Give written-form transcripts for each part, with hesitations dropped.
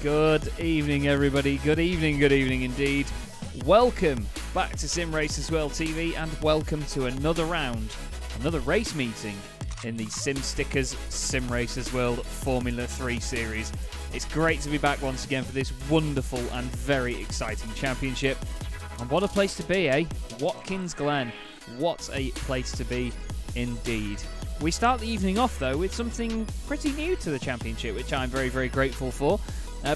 Good evening, everybody. Good evening indeed. Welcome back to Simracersworld TV and welcome to another round, another race meeting in the SimStickers Simracersworld Formula 3 series. It's great to be back once again for this wonderful and very exciting championship. And what a place to be, eh? Watkins Glen. What a place to be indeed. We start the evening off, though, with something pretty new to the championship, which I'm very, very grateful for.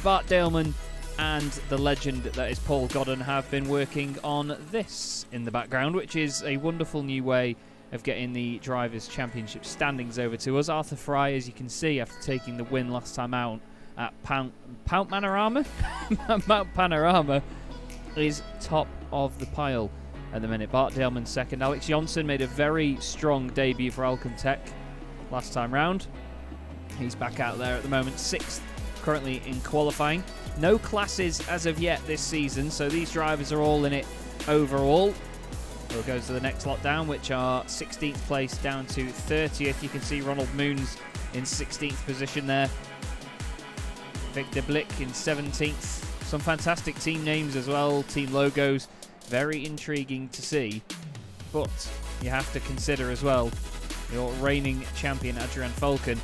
Bart Daleman and the legend that is Paul Godden have been working on this in the background, which is a wonderful new way of getting the Drivers' Championship standings over to us. Arthur Fry, as you can see, after taking the win last time out at Mount Panorama, Mount Panorama, is top of the pile at the minute. Bart Daleman second. Alex Johnson made a very strong debut for Alcantech last time round. He's back out there at the moment, sixth currently in qualifying. No classes as of yet this season, so these drivers are all in it overall. We'll go to the next lot down, which are 16th place down to 30th. You can see Ronald Moons in 16th position there. Victor Blick in 17th. Some fantastic team names as well, team logos. Very intriguing to see. But you have to consider as well, your reigning champion Adrian Falcon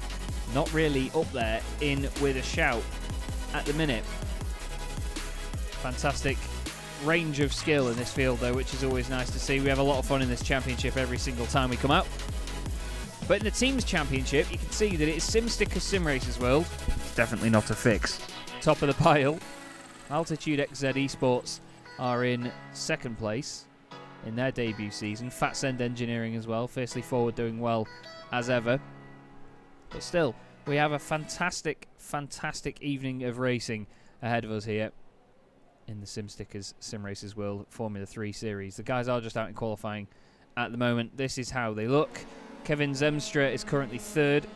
not really up there in with a shout at the minute. Fantastic range of skill in this field, though, which is always nice to see. We have a lot of fun in this championship every single time we come out. But in the teams championship, you can see that it's SimStickers Simracersworld. It's definitely not a fix. Top of the pile. Altitude XZ Esports are in second place in their debut season. Fat Send Engineering as well. Fiercely Forward doing well as ever. But still, we have a fantastic, fantastic evening of racing ahead of us here in the SimStickers Simracersworld Formula 3 series. The guys are just out in qualifying at the moment. This is how they look. Kevin Zemstra is currently third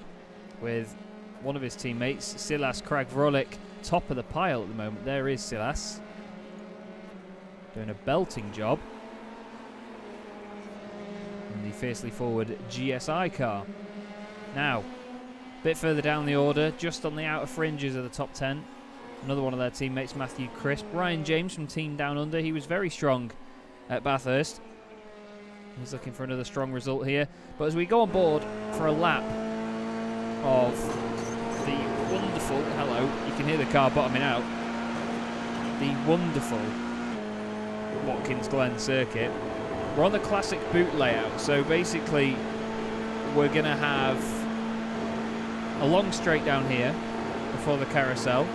with one of his teammates, Silas Kragvrolik, top of the pile at the moment. There is Silas, doing a belting job in the Fiercely Forward GSI car. Now, a bit further down the order, just on the outer fringes of the top 10, another one of their teammates, Matthew Crisp. Ryan James from Team Down Under, he was very strong at Bathurst. He's looking for another strong result here. But as we go on board for a lap of the wonderful, hello, you can hear the car bottoming out, the wonderful Watkins Glen circuit. We're on the classic boot layout, so basically we're going to have a long straight down here before the carousel.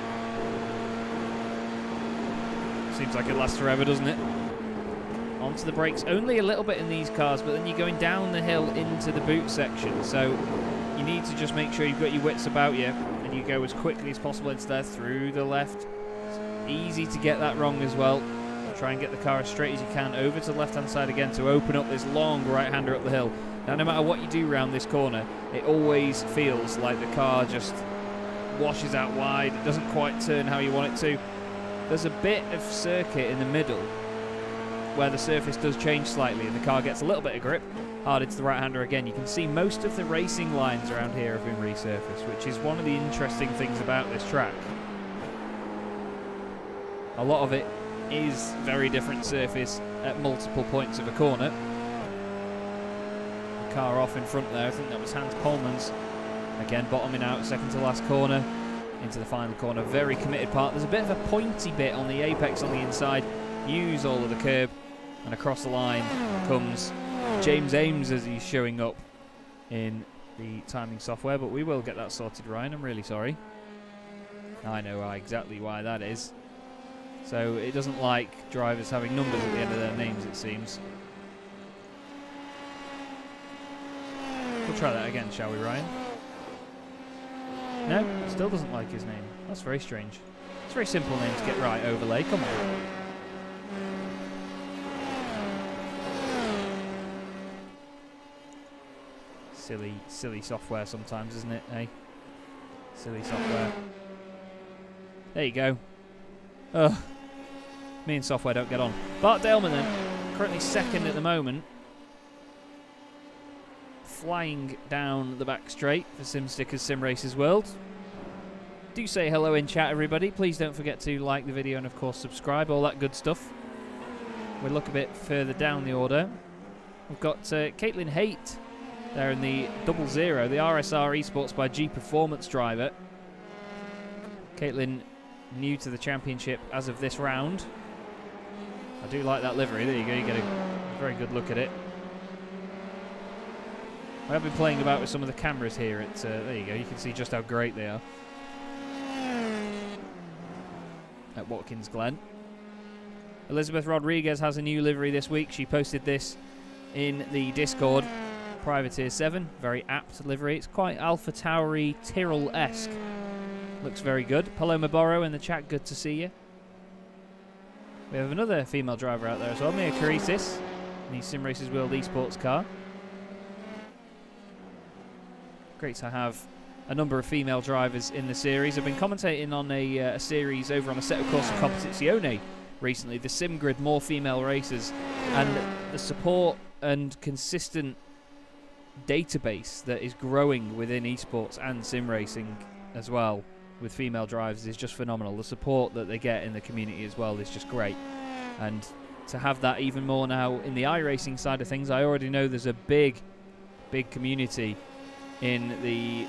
Seems like it lasts forever, doesn't it? Onto the brakes, only a little bit in these cars, but then you're going down the hill into the boot section, so you need to just make sure you've got your wits about you and you go as quickly as possible into there through the left. It's easy to get that wrong as well. Try and get the car as straight as you can over to the left hand side again to open up this long right hander up the hill. Now, no matter what you do around this corner, it always feels like the car just washes out wide. It doesn't quite turn how you want it to. There's a bit of circuit in the middle where the surface does change slightly and the car gets a little bit of grip. Hard into the right hander again. You can see most of the racing lines around here have been resurfaced, which is one of the interesting things about this track. A lot of it is very different surface at multiple points of a corner. The car off in front there, I think that was Hans Polman's. Again, bottoming out, second to last corner, into the final corner. Very committed part. There's a bit of a pointy bit on the apex on the inside. Use all of the curb, and across the line comes James Ames as he's showing up in the timing software, but we will get that sorted, Ryan. I'm really sorry. I know exactly why that is. So it doesn't like drivers having numbers at the end of their names, it seems. We'll try that again, shall we, Ryan? No, still doesn't like his name. That's very strange. It's a very simple name to get right, Overlay. Come on. Silly software sometimes, isn't it, eh? Silly software. There you go. Ugh. Me and software don't get on. Bart Daleman then, currently second at the moment. Flying down the back straight for SimStickers Simracersworld. Do say hello in chat, everybody. Please don't forget to like the video and, of course, subscribe. All that good stuff. We'll look a bit further down the order. We've got Caitlin Haight there in the 00, the RSR Esports by G Performance driver. Caitlin new to the championship as of this round. I do like that livery. There you go. You get a very good look at it. I have been playing about with some of the cameras here. There you go. You can see just how great they are at Watkins Glen. Elizabeth Rodriguez has a new livery this week. She posted this in the Discord. Privateer 7, very apt livery. It's quite Alpha Tauri Tyrrell-esque. Looks very good. Paloma Borrow in the chat, good to see you. We have another female driver out there as well, Mia Carisis, in the Simracersworld Esports car. Great to have a number of female drivers in the series. I've been commentating on a series over on a set of course of Competizione recently, the SimGrid More Female Racers, and the support and consistent database that is growing within esports and sim racing as well with female drivers is just phenomenal. The support that they get in the community as well is just great, and to have that even more now in the iRacing side of things. I already know there's a big community in the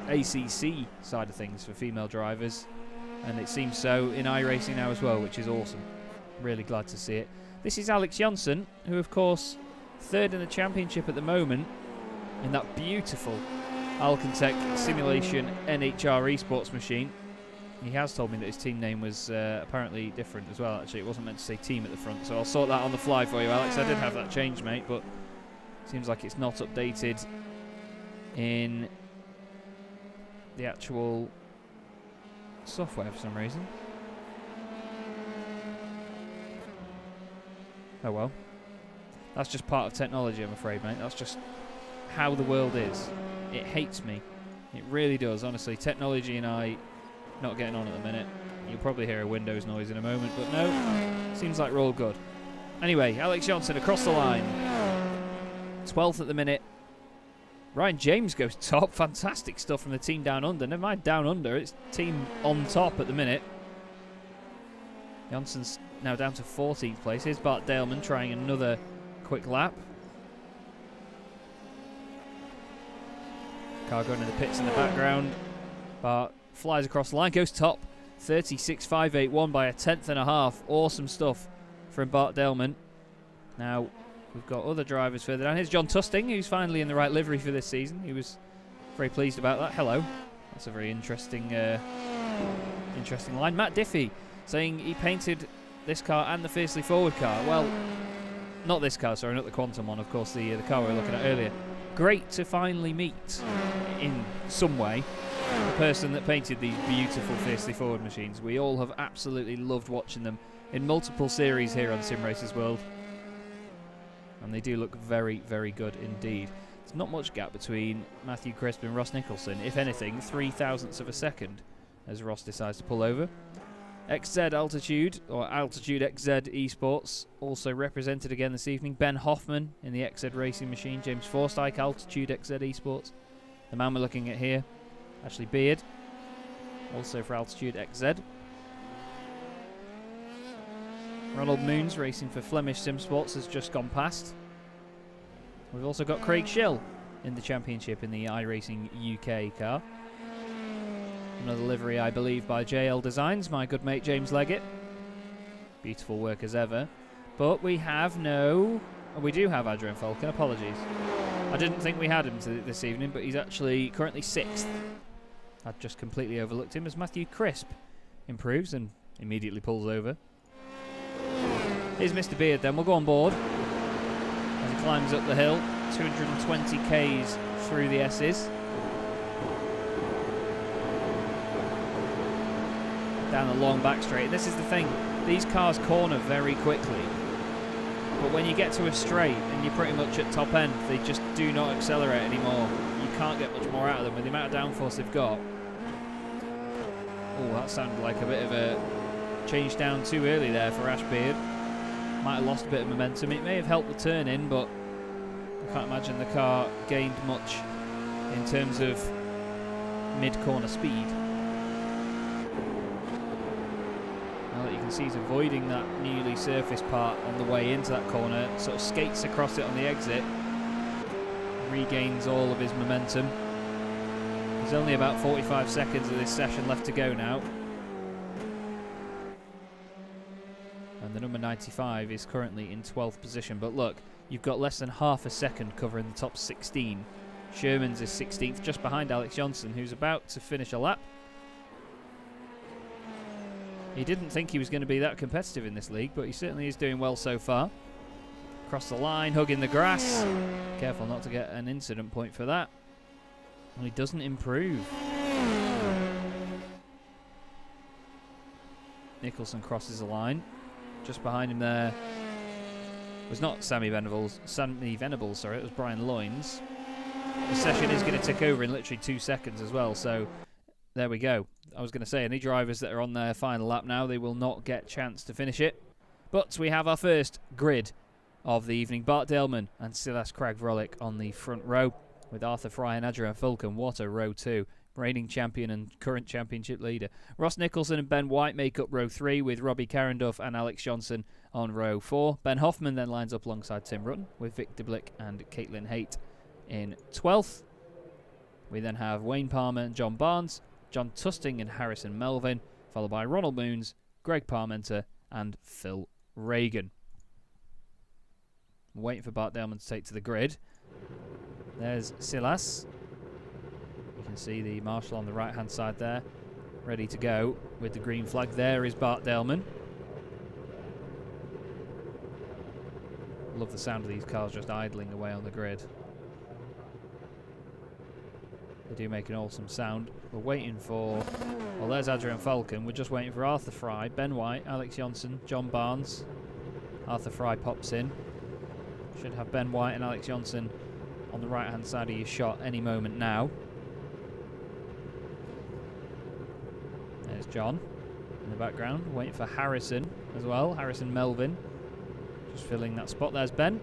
ACC side of things for female drivers, and it seems so in iRacing now as well, which is awesome. Really glad to see it. This is Alex Jonsson, who of course third in the championship at the moment in that beautiful Alcantech Simulation NHR esports machine. He has told me that his team name was apparently different as well. Actually, it wasn't meant to say team at the front, so I'll sort that on the fly for you, Alex. I did have that changed, mate, but seems like it's not updated in the actual software for some reason. Oh well. That's just part of technology, I'm afraid, mate. That's just how the world is. It hates me. It really does, honestly. Technology and I not getting on at the minute. You'll probably hear a Windows noise in a moment, but no. Seems like we're all good. Anyway, Alex Johnson across the line. 12th at the minute. Ryan James goes top. Fantastic stuff from the team down under. Never mind down under. It's team on top at the minute. Johnson's now down to 14th place. Here's Bart Daleman trying another quick lap. Car going in the pits in the background. Bart flies across the line, goes top. 36.581 by a tenth and a half. Awesome stuff from Bart Daleman. Now we've got other drivers further down. Here's John Tusting, who's finally in the right livery for this season. He was very pleased about that. Hello. That's a very interesting interesting line. Matt Diffie saying he painted this car and the Fiercely Forward car. Well, not this car, sorry, not the Quantum one, of course, the car we were looking at earlier. Great to finally meet, in some way, the person that painted these beautiful Fiercely Forward machines. We all have absolutely loved watching them in multiple series here on Simracersworld. And they do look very, very good indeed. There's not much gap between Matthew Crisp and Ross Nicholson. If anything, 0.03 of a second as Ross decides to pull over. XZ Altitude, or Altitude XZ Esports, also represented again this evening. Ben Hoffman in the XZ Racing Machine. James Forstyke, Altitude XZ Esports. The man we're looking at here, Ashley Beard, also for Altitude XZ. Ronald Moons racing for Flemish Sim Sports has just gone past. We've also got Craig Schill in the championship in the iRacing UK car. Another livery, I believe, by JL Designs, my good mate James Leggett. Beautiful work as ever. But we have no... Oh, we do have Adrian Falcon, apologies. I didn't think we had him this evening, but he's actually currently 6th. I'd just completely overlooked him as Matthew Crisp improves and immediately pulls over. Here's Mr. Beard then, we'll go on board as he climbs up the hill, 220 k's through the S's. Down the long back straight. And this is the thing, these cars corner very quickly, but when you get to a straight and you're pretty much at top end, they just do not accelerate anymore. You can't get much more out of them with the amount of downforce they've got. Oh, that sounded like a bit of a change down too early there for Ash Beard. Might have lost a bit of momentum. It may have helped the turn in, but I can't imagine the car gained much in terms of mid-corner speed. can see he's avoiding that newly surfaced part on the way into that corner, sort of skates across it on the exit, regains all of his momentum. There's only about 45 seconds of this session left to go now. And the number 95 is currently in 12th position. But look, you've got less than half a second covering the top 16. Sherman's is 16th, just behind Alex Johnson, who's about to finish a lap. He didn't think he was going to be that competitive in this league, but he certainly is doing well so far. Across the line, hugging the grass. Careful not to get an incident point for that. Well, he doesn't improve. Nicholson crosses the line. Just behind him there it was not Sammy Venables, sorry, it was Brian Loynes. The session is going to tick over in literally 2 seconds as well, so there we go. I was going to say, any drivers that are on their final lap now, they will not get a chance to finish it. But we have our first grid of the evening. Bart Daleman and Silas Cragvrolic on the front row, with Arthur Fry and Adrian Fulken. What a row 2. Reigning champion and current championship leader. Ross Nicholson and Ben White make up row 3, with Robbie Carenduff and Alex Johnson on row 4. Ben Hoffman then lines up alongside Tim Rutten, with Vic DeBlick and Caitlin Haight in 12th. We then have Wayne Palmer and John Barnes, John Tusting and Harrison Melvin, followed by Ronald Moons, Greg Parmenter and Phil Reagan. I'm waiting for Bart Daleman to take to the grid. There's Silas. You can see the marshal on the right hand side there, ready to go with the green flag. There is Bart Daleman. Love the sound of these cars just idling away on the grid. They do make an awesome sound. We're waiting for... Well, there's Adrian Falcon. We're just waiting for Arthur Fry, Ben White, Alex Johnson, John Barnes. Arthur Fry pops in. Should have Ben White and Alex Johnson on the right-hand side of your shot any moment now. There's John in the background, waiting for Harrison as well. Harrison Melvin. Just filling that spot. There's Ben.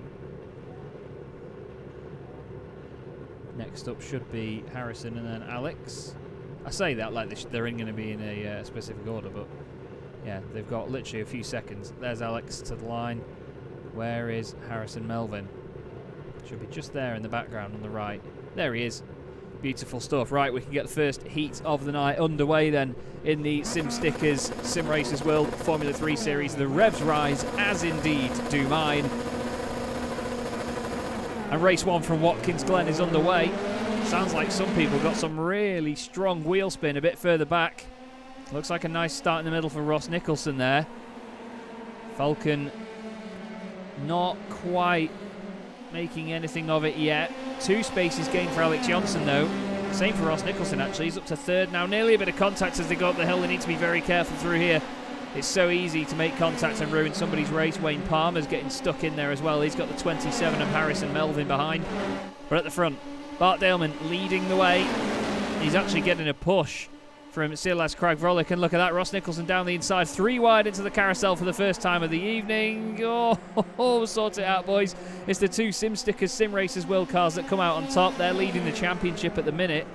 Next up should be Harrison and then Alex. I say that like they're going to be in a specific order, but yeah, they've got literally a few seconds. There's Alex to the line. Where is Harrison Melvin? Should be just there in the background on the right. There he is. Beautiful stuff. Right, we can get the first heat of the night underway then in the Sim Stickers Sim Racers World Formula 3 Series. The revs rise, as indeed do mine. And race 1 from Watkins Glen is underway. Sounds like some people got some really strong wheel spin a bit further back. Looks like a nice start in the middle for Ross Nicholson there. Falcon not quite making anything of it yet. 2 spaces gained for Alex Johnson though. Same for Ross Nicholson actually. He's up to 3rd now. Nearly a bit of contact as they go up the hill. They need to be very careful through here. It's so easy to make contact and ruin somebody's race. Wayne Palmer's getting stuck in there as well. He's got the 27 of Harrison Melvin behind. But at the front, Bart Daleman leading the way. He's actually getting a push from Silas Cragvrolic, and look at that, Ross Nicholson down the inside, 3 wide into the carousel for the first time of the evening. Oh, sort it out, boys. It's the 2 Sim Stickers Sim Racers World cars that come out on top. They're leading the championship at the minute,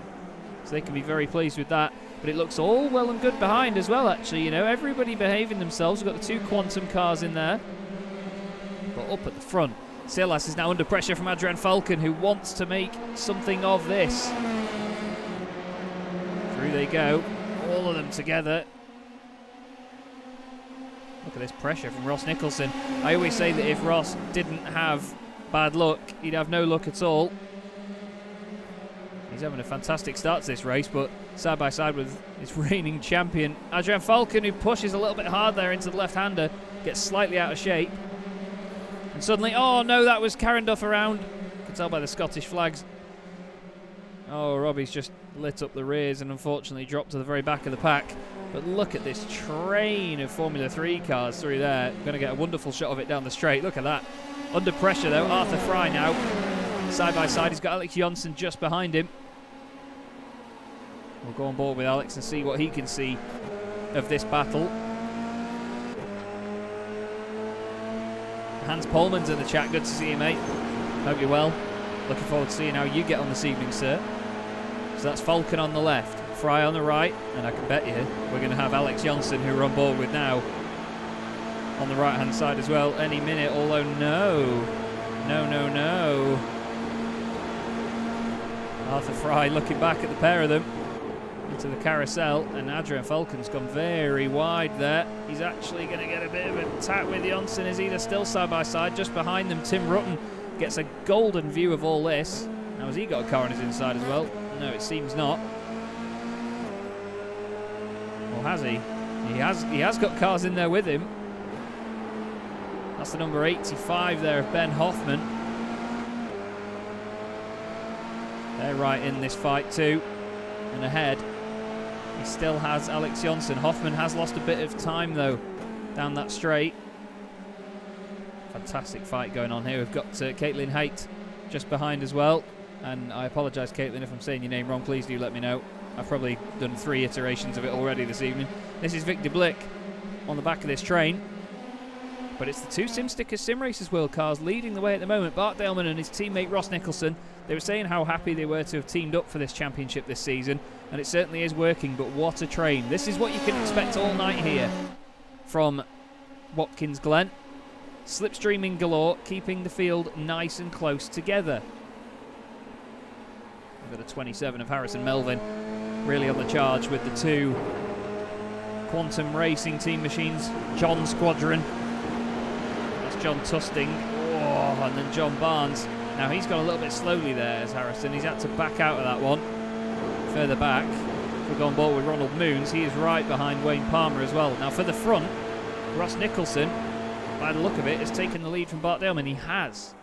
so they can be very pleased with that. But it looks all well and good behind as well, actually. You know, everybody behaving themselves. We've got the 2 Quantum cars in there. But up at the front, Silas is now under pressure from Adrian Falcon, who wants to make something of this. Through they go, all of them together. Look at this pressure from Ross Nicholson. I always say that if Ross didn't have bad luck, he'd have no luck at all. He's having a fantastic start to this race, but side by side with his reigning champion, Adrian Falcon, who pushes a little bit hard there into the left-hander, gets slightly out of shape. And suddenly, oh no, that was Carenduff around. You can tell by the Scottish flags. Oh, Robbie's just lit up the rears and unfortunately dropped to the very back of the pack. But look at this train of Formula 3 cars through there. Going to get a wonderful shot of it down the straight. Look at that. Under pressure though, Arthur Fry now. Side by side, he's got Alex Johnson just behind him. We'll go on board with Alex and see what he can see of this battle. Hans Polman's in the chat. Good to see you, mate. Hope you're well. Looking forward to seeing how you get on this evening, sir. So that's Falcon on the left, Fry on the right, and I can bet you we're going to have Alex Johnson, who we're on board with now, on the right-hand side as well any minute, although no. Arthur Fry looking back at the pair of them into the carousel, and Adrian Falcon's gone very wide there. He's actually going to get a bit of a tap with Jonsson as either still side by side. Just behind them, Tim Rutten gets a golden view of all this. Now, has he got a car on his inside as well? No, it seems not. Or has he? He has got cars in there with him. That's the number 85 there of Ben Hoffman. They're right in this fight too. And ahead, he still has Alex Jonsson. Hoffman has lost a bit of time though down that straight. Fantastic fight going on here. We've got Caitlin Haight just behind as well. And I apologise, Caitlin, if I'm saying your name wrong. Please do let me know. I've probably done 3 iterations of it already this evening. This is Victor Blick on the back of this train. But it's the 2 SimStickers Simracersworld cars leading the way at the moment. Bart Daleman and his teammate Ross Nicholson. They were saying how happy they were to have teamed up for this championship this season. And it certainly is working, but what a train. This is what you can expect all night here from Watkins Glen. Slipstreaming galore, keeping the field nice and close together. We've got a 27 of Harrison Melvin really on the charge with the 2 Quantum Racing team machines. John Squadron. That's John Tusting. Oh, and then John Barnes. Now he's gone a little bit slowly there as Harrison. He's had to back out of that one. Further back, we've gone ball with Ronald Moons. He is right behind Wayne Palmer as well. Now for the front, Ross Nicholson, by the look of it, has taken the lead from Bart Daleman. He has.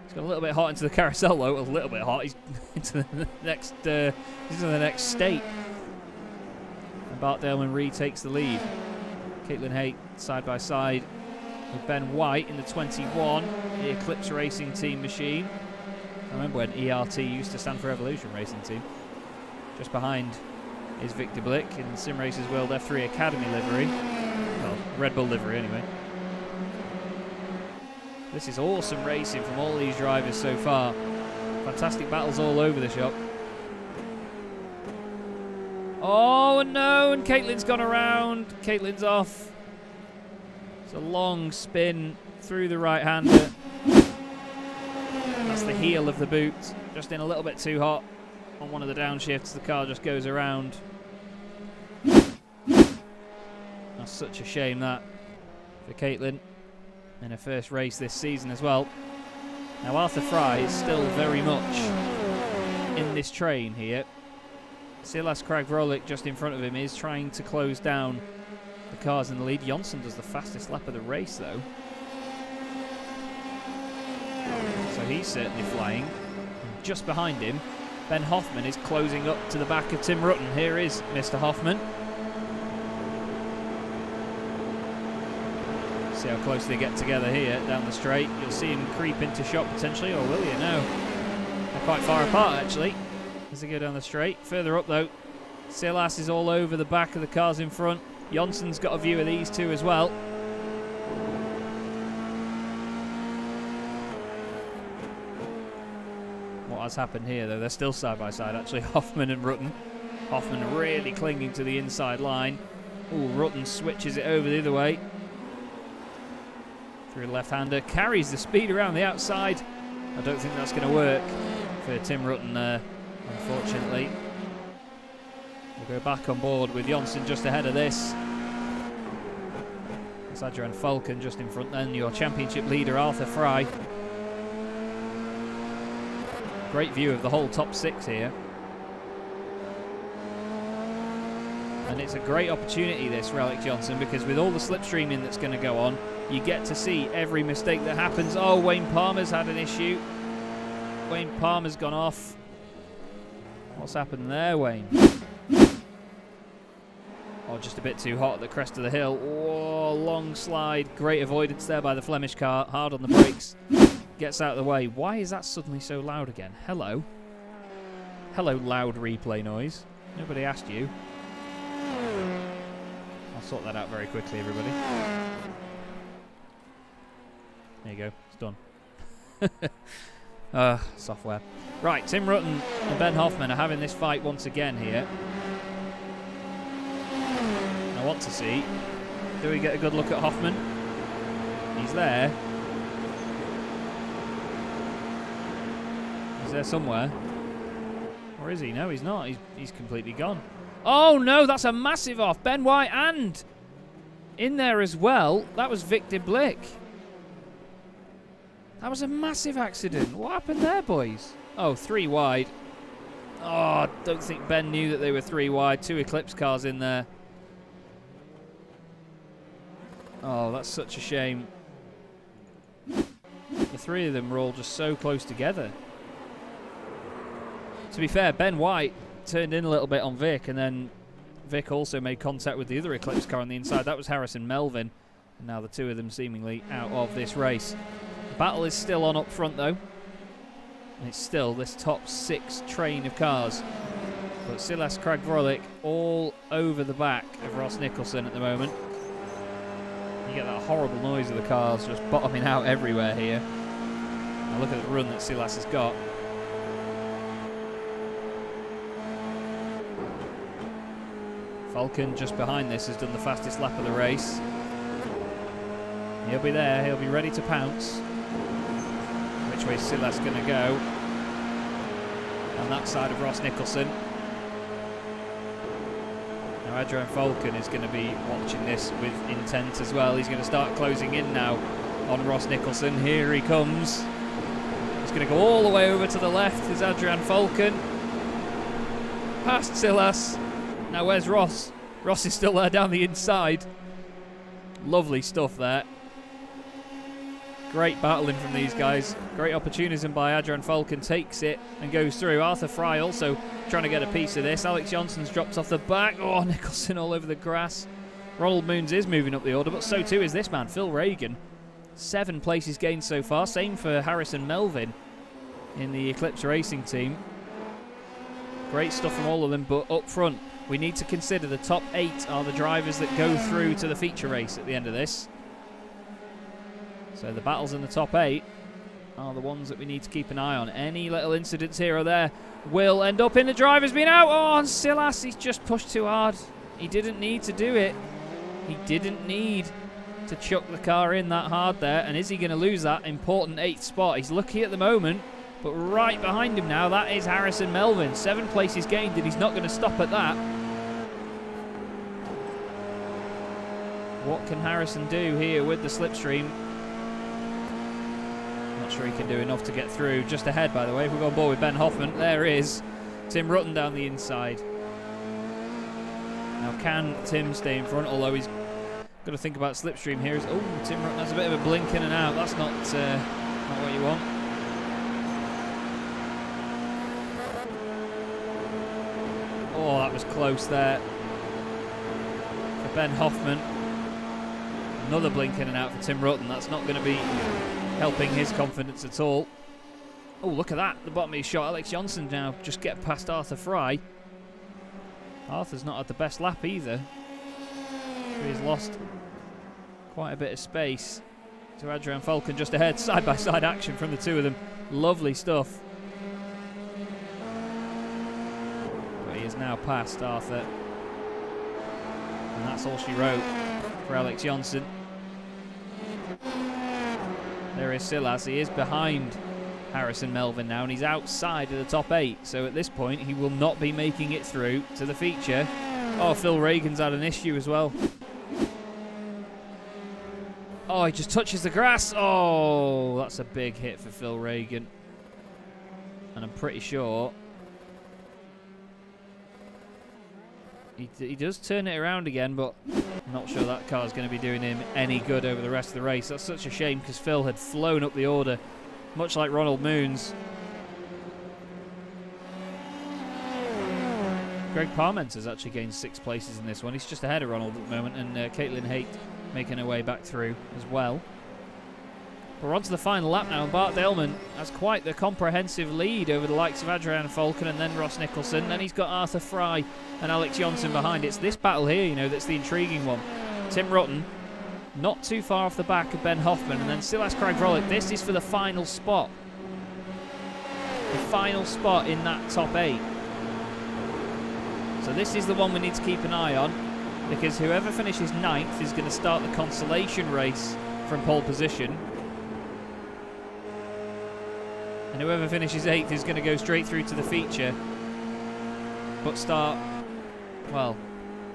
He's got a little bit hot into the carousel though. A little bit hot. He's into the next state. And Bart Daleman retakes the lead. Caitlin Haight side by side with Ben White in the 21, the Eclipse Racing team machine. I remember when ERT used to stand for Evolution Racing Team. Just behind is Victor Blick in the Simracersworld F3 Academy livery. Well, Red Bull livery anyway. This is awesome racing from all these drivers so far. Fantastic battles all over the shop. Oh no, and Caitlin's gone around. Caitlin's off. It's a long spin through the right-hander. That's the heel of the boot. Just in a little bit too hot on one of the downshifts. The car just goes around. That's such a shame that for Caitlin in her first race this season as well. Now Arthur Fry is still very much in this train here. Silas Kragvrolic just in front of him is trying to close down the cars in the lead. Jonsson does the fastest lap of the race though. So he's certainly flying. And just behind him, Ben Hoffman is closing up to the back of Tim Rutten. Here is Mr. Hoffman. See how close they get together here down the straight. You'll see him creep into shot potentially, or will you? No. They're quite far apart actually as they go down the straight. Further up though, Silas is all over the back of the cars in front. Jonsson's got a view of these 2 as well. What has happened here though? They're still side by side actually, Hoffman and Rutten. Hoffman really clinging to the inside line. Ooh, Rutten switches it over the other way. Through left-hander, carries the speed around the outside. I don't think that's going to work for Tim Rutten there, unfortunately. We'll go back on board with Jonsson just ahead of this. It's Adrian Falcon just in front then, your championship leader Arthur Fry. Great view of the whole top 6 here. And it's a great opportunity this for Alex Jonsson, because with all the slipstreaming that's going to go on, you get to see every mistake that happens. Oh, Wayne Palmer's had an issue. Wayne Palmer's gone off. What's happened there, Wayne? Oh, just a bit too hot at the crest of the hill. Oh, long slide. Great avoidance there by the Flemish car. Hard on the brakes. Gets out of the way. Why is that suddenly so loud again? Hello. Hello, loud replay noise. Nobody asked you. I'll sort that out very quickly, everybody. There you go. It's done. Software. Right, Tim Rutten and Ben Hoffman are having this fight once again here. I want to see, do we get a good look at Hoffman? He's there. He's there somewhere. Or is he? No, he's not. He's completely gone. Oh, no, that's a massive off. Ben White and in there as well. That was Victor Blick. That was a massive accident. What happened there, boys? Oh, 3 wide. Oh, I don't think Ben knew that they were 3 wide. 2 Eclipse cars in there. Oh, that's such a shame. The 3 of them were all just so close together. To be fair, Ben White turned in a little bit on Vic, and then Vic also made contact with the other Eclipse car on the inside. That was Harrison Melvin. And now the 2 of them seemingly out of this race. The battle is still on up front, though. And it's still this top 6 train of cars. But Silas Kragvrolik all over the back of Ross Nicholson at the moment. You get that horrible noise of the cars just bottoming out everywhere here. Now look at the run that Silas has got. Falcon just behind this has done the fastest lap of the race. He'll be there, he'll be ready to pounce. Which way is Silas going to go? On that side of Ross Nicholson. Now Adrian Falcon is going to be watching this with intent as well. He's going to start closing in now on Ross Nicholson. Here he comes. He's going to go all the way over to the left. Is Adrian Falcon. Past Silas. Now where's Ross? Ross is still there down the inside. Lovely stuff there. Great battling from these guys. Great opportunism by Adrian Falcon. Takes it and goes through. Arthur Fry also trying to get a piece of this. Alex Johnson's dropped off the back. Oh, Nicholson all over the grass. Ronald Moons is moving up the order, but so too is this man, Phil Reagan. 7 places gained so far. Same for Harrison Melvin in the Eclipse Racing team. Great stuff from all of them, but up front, we need to consider the top 8 are the drivers that go through to the feature race at the end of this. So the battles in the top 8 are the ones that we need to keep an eye on. Any little incidents here or there will end up in the drivers being out. Oh, and Silas, he's just pushed too hard. He didn't need to do it. He didn't need to chuck the car in that hard there. And is he going to lose that important 8th spot? He's lucky at the moment, but right behind him now, that is Harrison Melvin. 7 places gained, and he's not going to stop at that. What can Harrison do here with the slipstream? Not sure he can do enough to get through. Just ahead, by the way, if we go on board with Ben Hoffman, there is Tim Rutten down the inside. Now, can Tim stay in front? Although he's got to think about slipstream here. Oh, Tim Rutten has a bit of a blink in and out. That's not what you want. Oh, that was close there for Ben Hoffman. Another blink in and out for Tim Rutten. That's not going to be helping his confidence at all. Oh, look at that. The bottom of his shot. Alex Johnson now just get past Arthur Fry. Arthur's not had the best lap either. He's lost quite a bit of space to Adrian Falcon just ahead. Side-by-side action from the 2 of them. Lovely stuff. But he is now past Arthur. And that's all she wrote for Alex Johnson. There is Silas. He is behind Harrison Melvin now, and he's outside of the top 8. So at this point, he will not be making it through to the feature. Oh, Phil Reagan's had an issue as well. Oh, he just touches the grass. Oh, that's a big hit for Phil Reagan. And I'm pretty sure he does turn it around again, but I'm not sure that car's going to be doing him any good over the rest of the race. That's such a shame because Phil had flown up the order, much like Ronald Moons. Greg Parmenter's actually gained 6 places in this one. He's just ahead of Ronald at the moment, and Caitlin Haight making her way back through as well. But we're on to the final lap now, and Bart Daleman has quite the comprehensive lead over the likes of Adrian Falcon and then Ross Nicholson. Then he's got Arthur Fry and Alex Johnson behind. It's this battle here, you know, that's the intriguing one. Tim Rutten not too far off the back of Ben Hoffman, and then Silas Kragvrolik. This is for the final spot. The final spot in that top 8. So this is the one we need to keep an eye on, because whoever finishes 9th is going to start the consolation race from pole position. And whoever finishes 8th is going to go straight through to the feature. But start, well,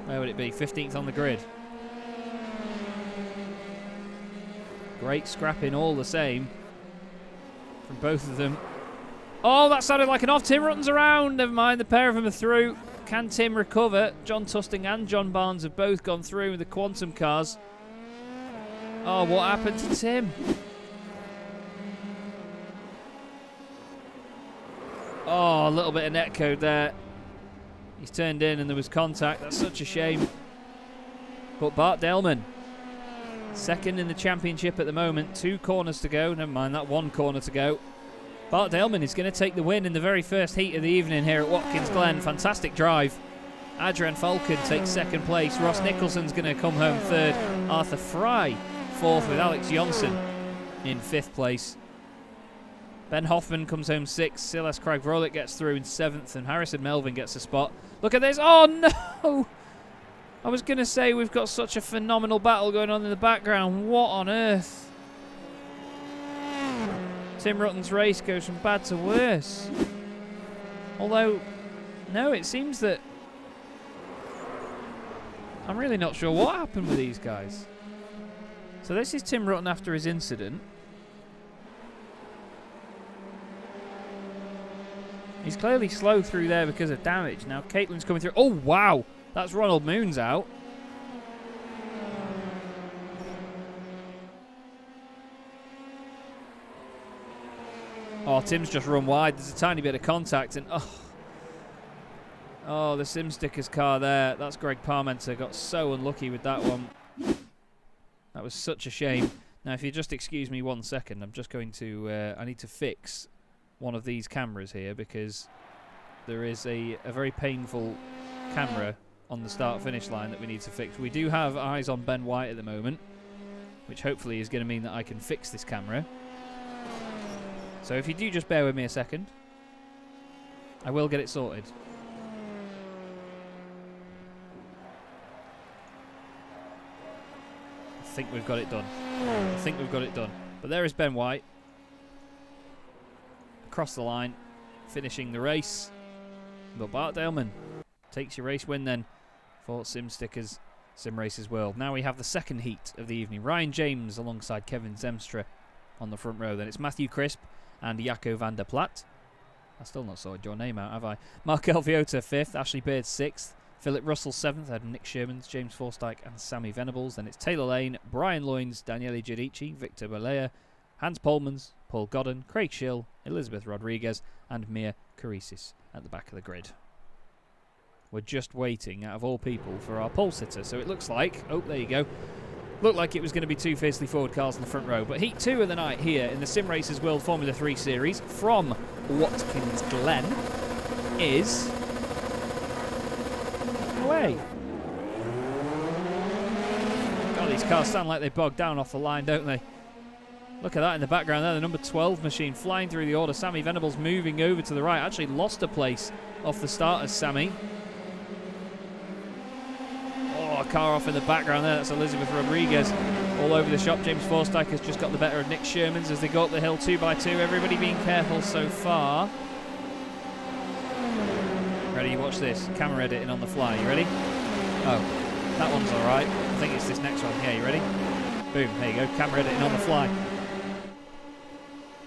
where would it be? 15th on the grid. Great scrapping all the same from both of them. Oh, that sounded like an off. Tim Rutten's around. Never mind, the pair of them are through. Can Tim recover? John Tusting and John Barnes have both gone through with the Quantum cars. Oh, what happened to Tim? Oh, a little bit of netcode there. He's turned in and there was contact. That's such a shame. But Bart Delman, second in the championship at the moment. 2 corners to go. Never mind, that 1 corner to go. Bart Delman is going to take the win in the very first heat of the evening here at Watkins Glen. Fantastic drive. Adrian Falcon takes 2nd place. Ross Nicholson's going to come home 3rd. Arthur Fry 4th with Alex Johnson in 5th place. Ben Hoffman comes home 6th. Silas Craig Vrolik gets through in 7th. And Harrison Melvin gets a spot. Look at this. Oh, no! I was going to say we've got such a phenomenal battle going on in the background. What on earth? Tim Rutten's race goes from bad to worse. Although, no, it seems that... I'm really not sure what happened with these guys. So this is Tim Rutten after his incident. He's clearly slow through there because of damage. Now Caitlin's coming through. Oh, wow. That's Ronald Moons out. Oh, Tim's just run wide. There's a tiny bit of contact. And oh, the Sim Stickers car there. That's Greg Parmenter. Got so unlucky with that one. That was such a shame. Now, if you just excuse me 1 second, I'm just going to... I need to fix one of these cameras here because there is a very painful camera on the start-finish line that we need to fix. We do have eyes on Ben White at the moment, which hopefully is going to mean that I can fix this camera. So if you do just bear with me a second, I will get it sorted. I think we've got it done. I think we've got it done. But there is Ben White. Across the line, finishing the race. But Bart Daleman takes your race win then for Sim Stickers Simracersworld. Now we have the second heat of the evening. Ryan James alongside Kevin Zemstra on the front row. Then it's Matthew Crisp and Jaco van der Plat. I've still not sorted your name out, have I? Mark Elviota 5th, Ashley Beard 6th, Philip Russell 7th, had Nick Shermans, James Forstyke and Sammy Venables. Then it's Taylor Lane, Brian Loynes, Daniele Giudici, Victor Balea, Hans Polmans, Paul Godden, Craig Schill, Elizabeth Rodriguez and Mia Caricis at the back of the grid. We're just waiting, out of all people, for our pole sitter. So it looks like, oh, there you go. Looked like it was going to be 2 fiercely forward cars in the front row. But Heat 2 of the night here in the Simracersworld Formula 3 Series from Watkins Glen is away. God, these cars sound like they bog down off the line, don't they? Look at that in the background there, the number 12 machine flying through the order. Sammy Venables moving over to the right. Actually lost a place off the start as Sammy. Oh, a car off in the background there. That's Elizabeth Rodriguez all over the shop. James Forstyke has just got the better of Nick Shermans as they go up the hill 2 by 2. Everybody being careful so far. Ready? Watch this. Camera editing on the fly. You ready? Oh, that one's all right. I think it's this next one. Yeah, you ready? Boom. There you go. Camera editing on the fly.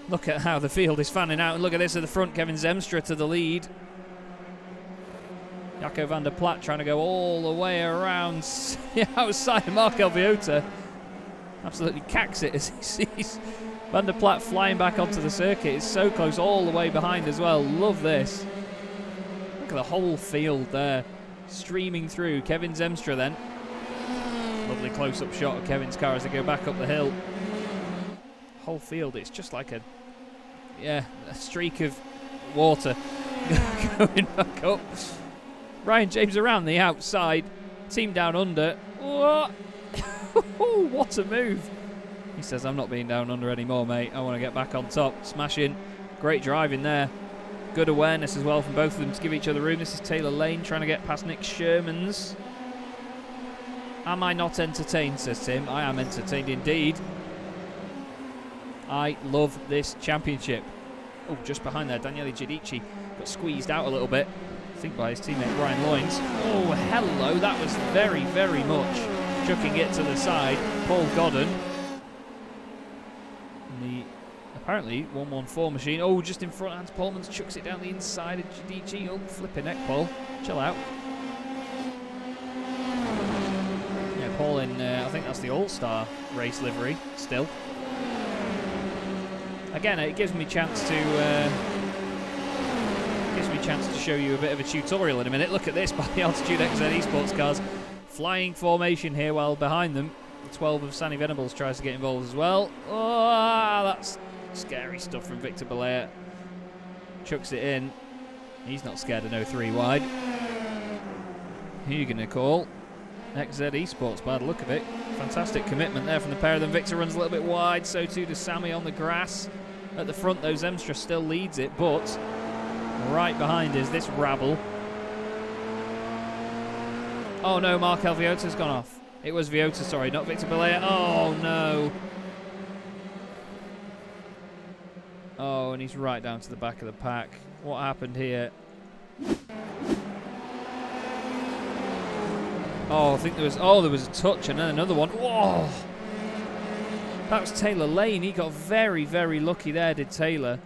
Look at how the field is fanning out. And look at this at the front. Kevin Zemstra to the lead. Jaco van der Plat trying to go all the way around outside of Mark Elviota. Absolutely cacks it as he sees Van der Plat flying back onto the circuit. It's so close, all the way behind as well. Love this. Look at the whole field there, streaming through. Kevin Zemstra then. Lovely close-up shot of Kevin's car as they go back up the hill. Whole field, it's just like a streak of water going back up. Ryan James around the outside, team down under. What a move. He says, I'm not being down under anymore, mate. I want to get back on top. Smashing. Great driving there. Good awareness as well from both of them to give each other room. This is Taylor Lane trying to get past Nick Shermans. Am I not entertained, says Tim. I am entertained indeed. I love this championship. Oh, just behind there, Daniele Giudici got squeezed out a little bit, I think by his teammate Brian Loynes. Oh, hello, that was very, very much chucking it to the side. Paul Godden. The apparently 114 machine. Oh, just in front, Hans Polmans chucks it down the inside of Giudici. Oh, flipping neck, Paul. Chill out. Yeah, Paul in, I think that's the All-Star race livery still. Again, it gives me a chance to show you a bit of a tutorial in a minute. Look at this by the Altitude XZ Esports cars. Flying formation here, while behind them, the 12 of Sanny Venables tries to get involved as well. Oh, that's scary stuff from Victor Belair. Chucks it in. He's not scared of no 3 wide. Who are you going to call? XZ Esports, by the look of it. Fantastic commitment there from the pair of them. Victor runs a little bit wide, so too does Sammy on the grass. At the front, though, Zemstra still leads it, but right behind is this rabble. Oh no, Markel Viota's gone off. It was Viota, sorry, not Victor Belair. Oh no. Oh, and he's right down to the back of the pack. What happened here? Oh, I think there was a touch and then another one. Whoa! That was Taylor Lane. He got very, very lucky there, did Taylor.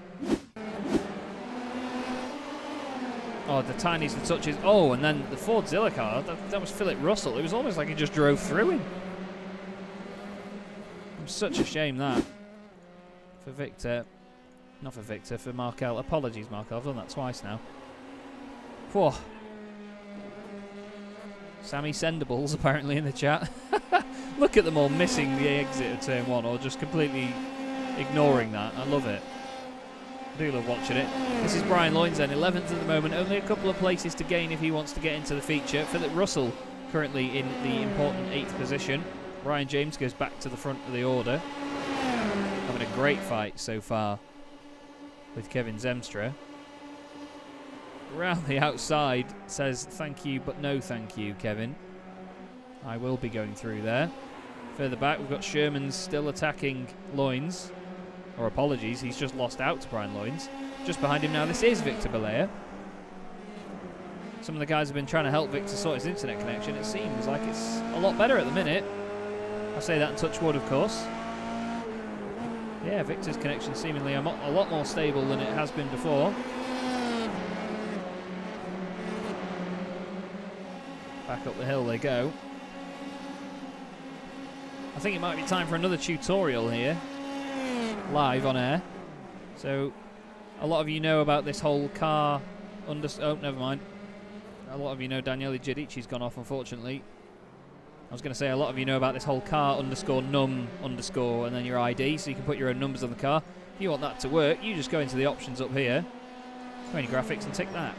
Oh, the tiniest of touches. Oh, and then the Fordzilla car, that was Philip Russell. It was almost like he just drove through him. Such a shame that. For Victor. Not for Victor, for Markel. Apologies, Markel. I've done that twice now. Whoa. Sammy Sendables apparently in the chat. Look at them all missing the exit of turn 1 or just completely ignoring that. I love it. I do love watching it. This is Brian Loynes then, 11th at the moment. Only a couple of places to gain if he wants to get into the feature. Philip Russell currently in the important 8th position. Ryan James goes back to the front of the order. Having a great fight so far with Kevin Zemstra. Around the outside says thank you but no thank you, Kevin. I will be going through there. Further back we've got Sherman's still attacking Loynes. Or apologies, he's just lost out to Brian Loynes. Just behind him now, this is Victor Belair. Some of the guys have been trying to help Victor sort his internet connection. It seems like it's a lot better at the minute. I say that in touch wood, of course. Yeah, Victor's connection seemingly a lot more stable than it has been before. Back up the hill they go. I think it might be time for another tutorial here. Live on air. So, a lot of you know about this whole car oh, never mind. A lot of you know Daniele Giudici's gone off, unfortunately. I was going to say a lot of you know about this whole car _num_ and then your ID, so you can put your own numbers on the car. If you want that to work, you just go into the options up here, go into graphics and tick that.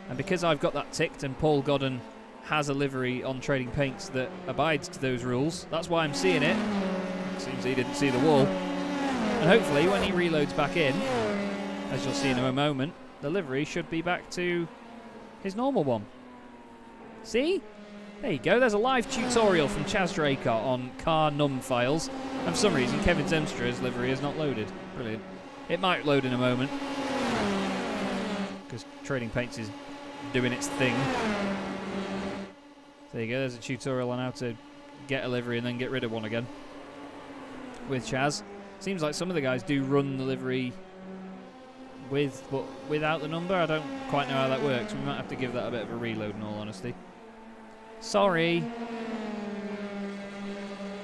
And because I've got that ticked and Paul Godden has a livery on Trading Paints that abides to those rules, that's why I'm seeing it. Seems he didn't see the wall. And hopefully when he reloads back in, as you'll see in a moment, the livery should be back to his normal one. See? There you go, there's a live tutorial from Chaz Draycott on car num files. And for some reason, Kevin Zemstra's livery is not loaded. Brilliant. It might load in a moment, because Trading Paints is doing its thing. There you go, there's a tutorial on how to get a livery and then get rid of one again with Chaz. Seems like some of the guys do run the livery with, but without the number. I don't quite know how that works. We might have to give that a bit of a reload in all honesty. Sorry.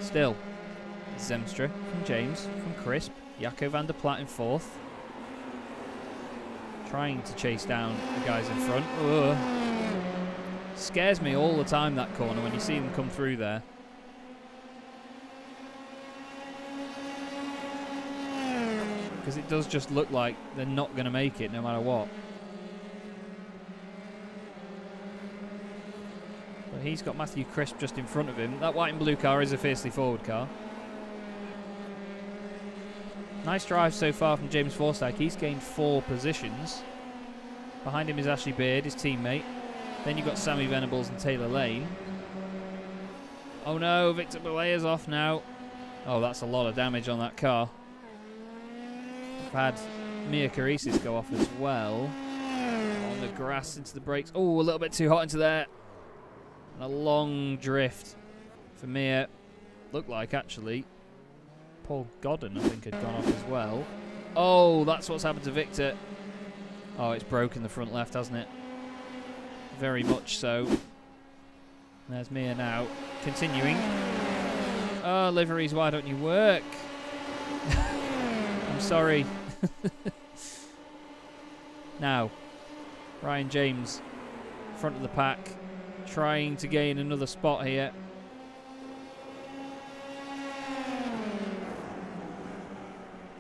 Still, Zemstra from James, from Crisp, Jaco van der Plat in 4th. Trying to chase down the guys in front. Ugh. Scares me all the time, that corner, when you see them come through there. Because it does just look like they're not going to make it no matter what. But he's got Matthew Crisp just in front of him. That white and blue car is a fiercely forward car. Nice drive so far from James Forsyth. He's gained 4 positions. Behind him is Ashley Beard, his teammate. Then you've got Sammy Venables and Taylor Lane. Oh no, Victor Belair's off now. Oh, that's a lot of damage on that car. I've had Mia Carisis go off as well. On the grass into the brakes. Oh, a little bit too hot into there. And a long drift for Mia. Looked like, actually, Paul Godden, I think, had gone off as well. Oh, that's what's happened to Victor. Oh, it's broken the front left, hasn't it? Very much so. There's Mia now. Continuing. Oh, liveries, why don't you work? I'm sorry. Now, Ryan James, front of the pack, trying to gain another spot here.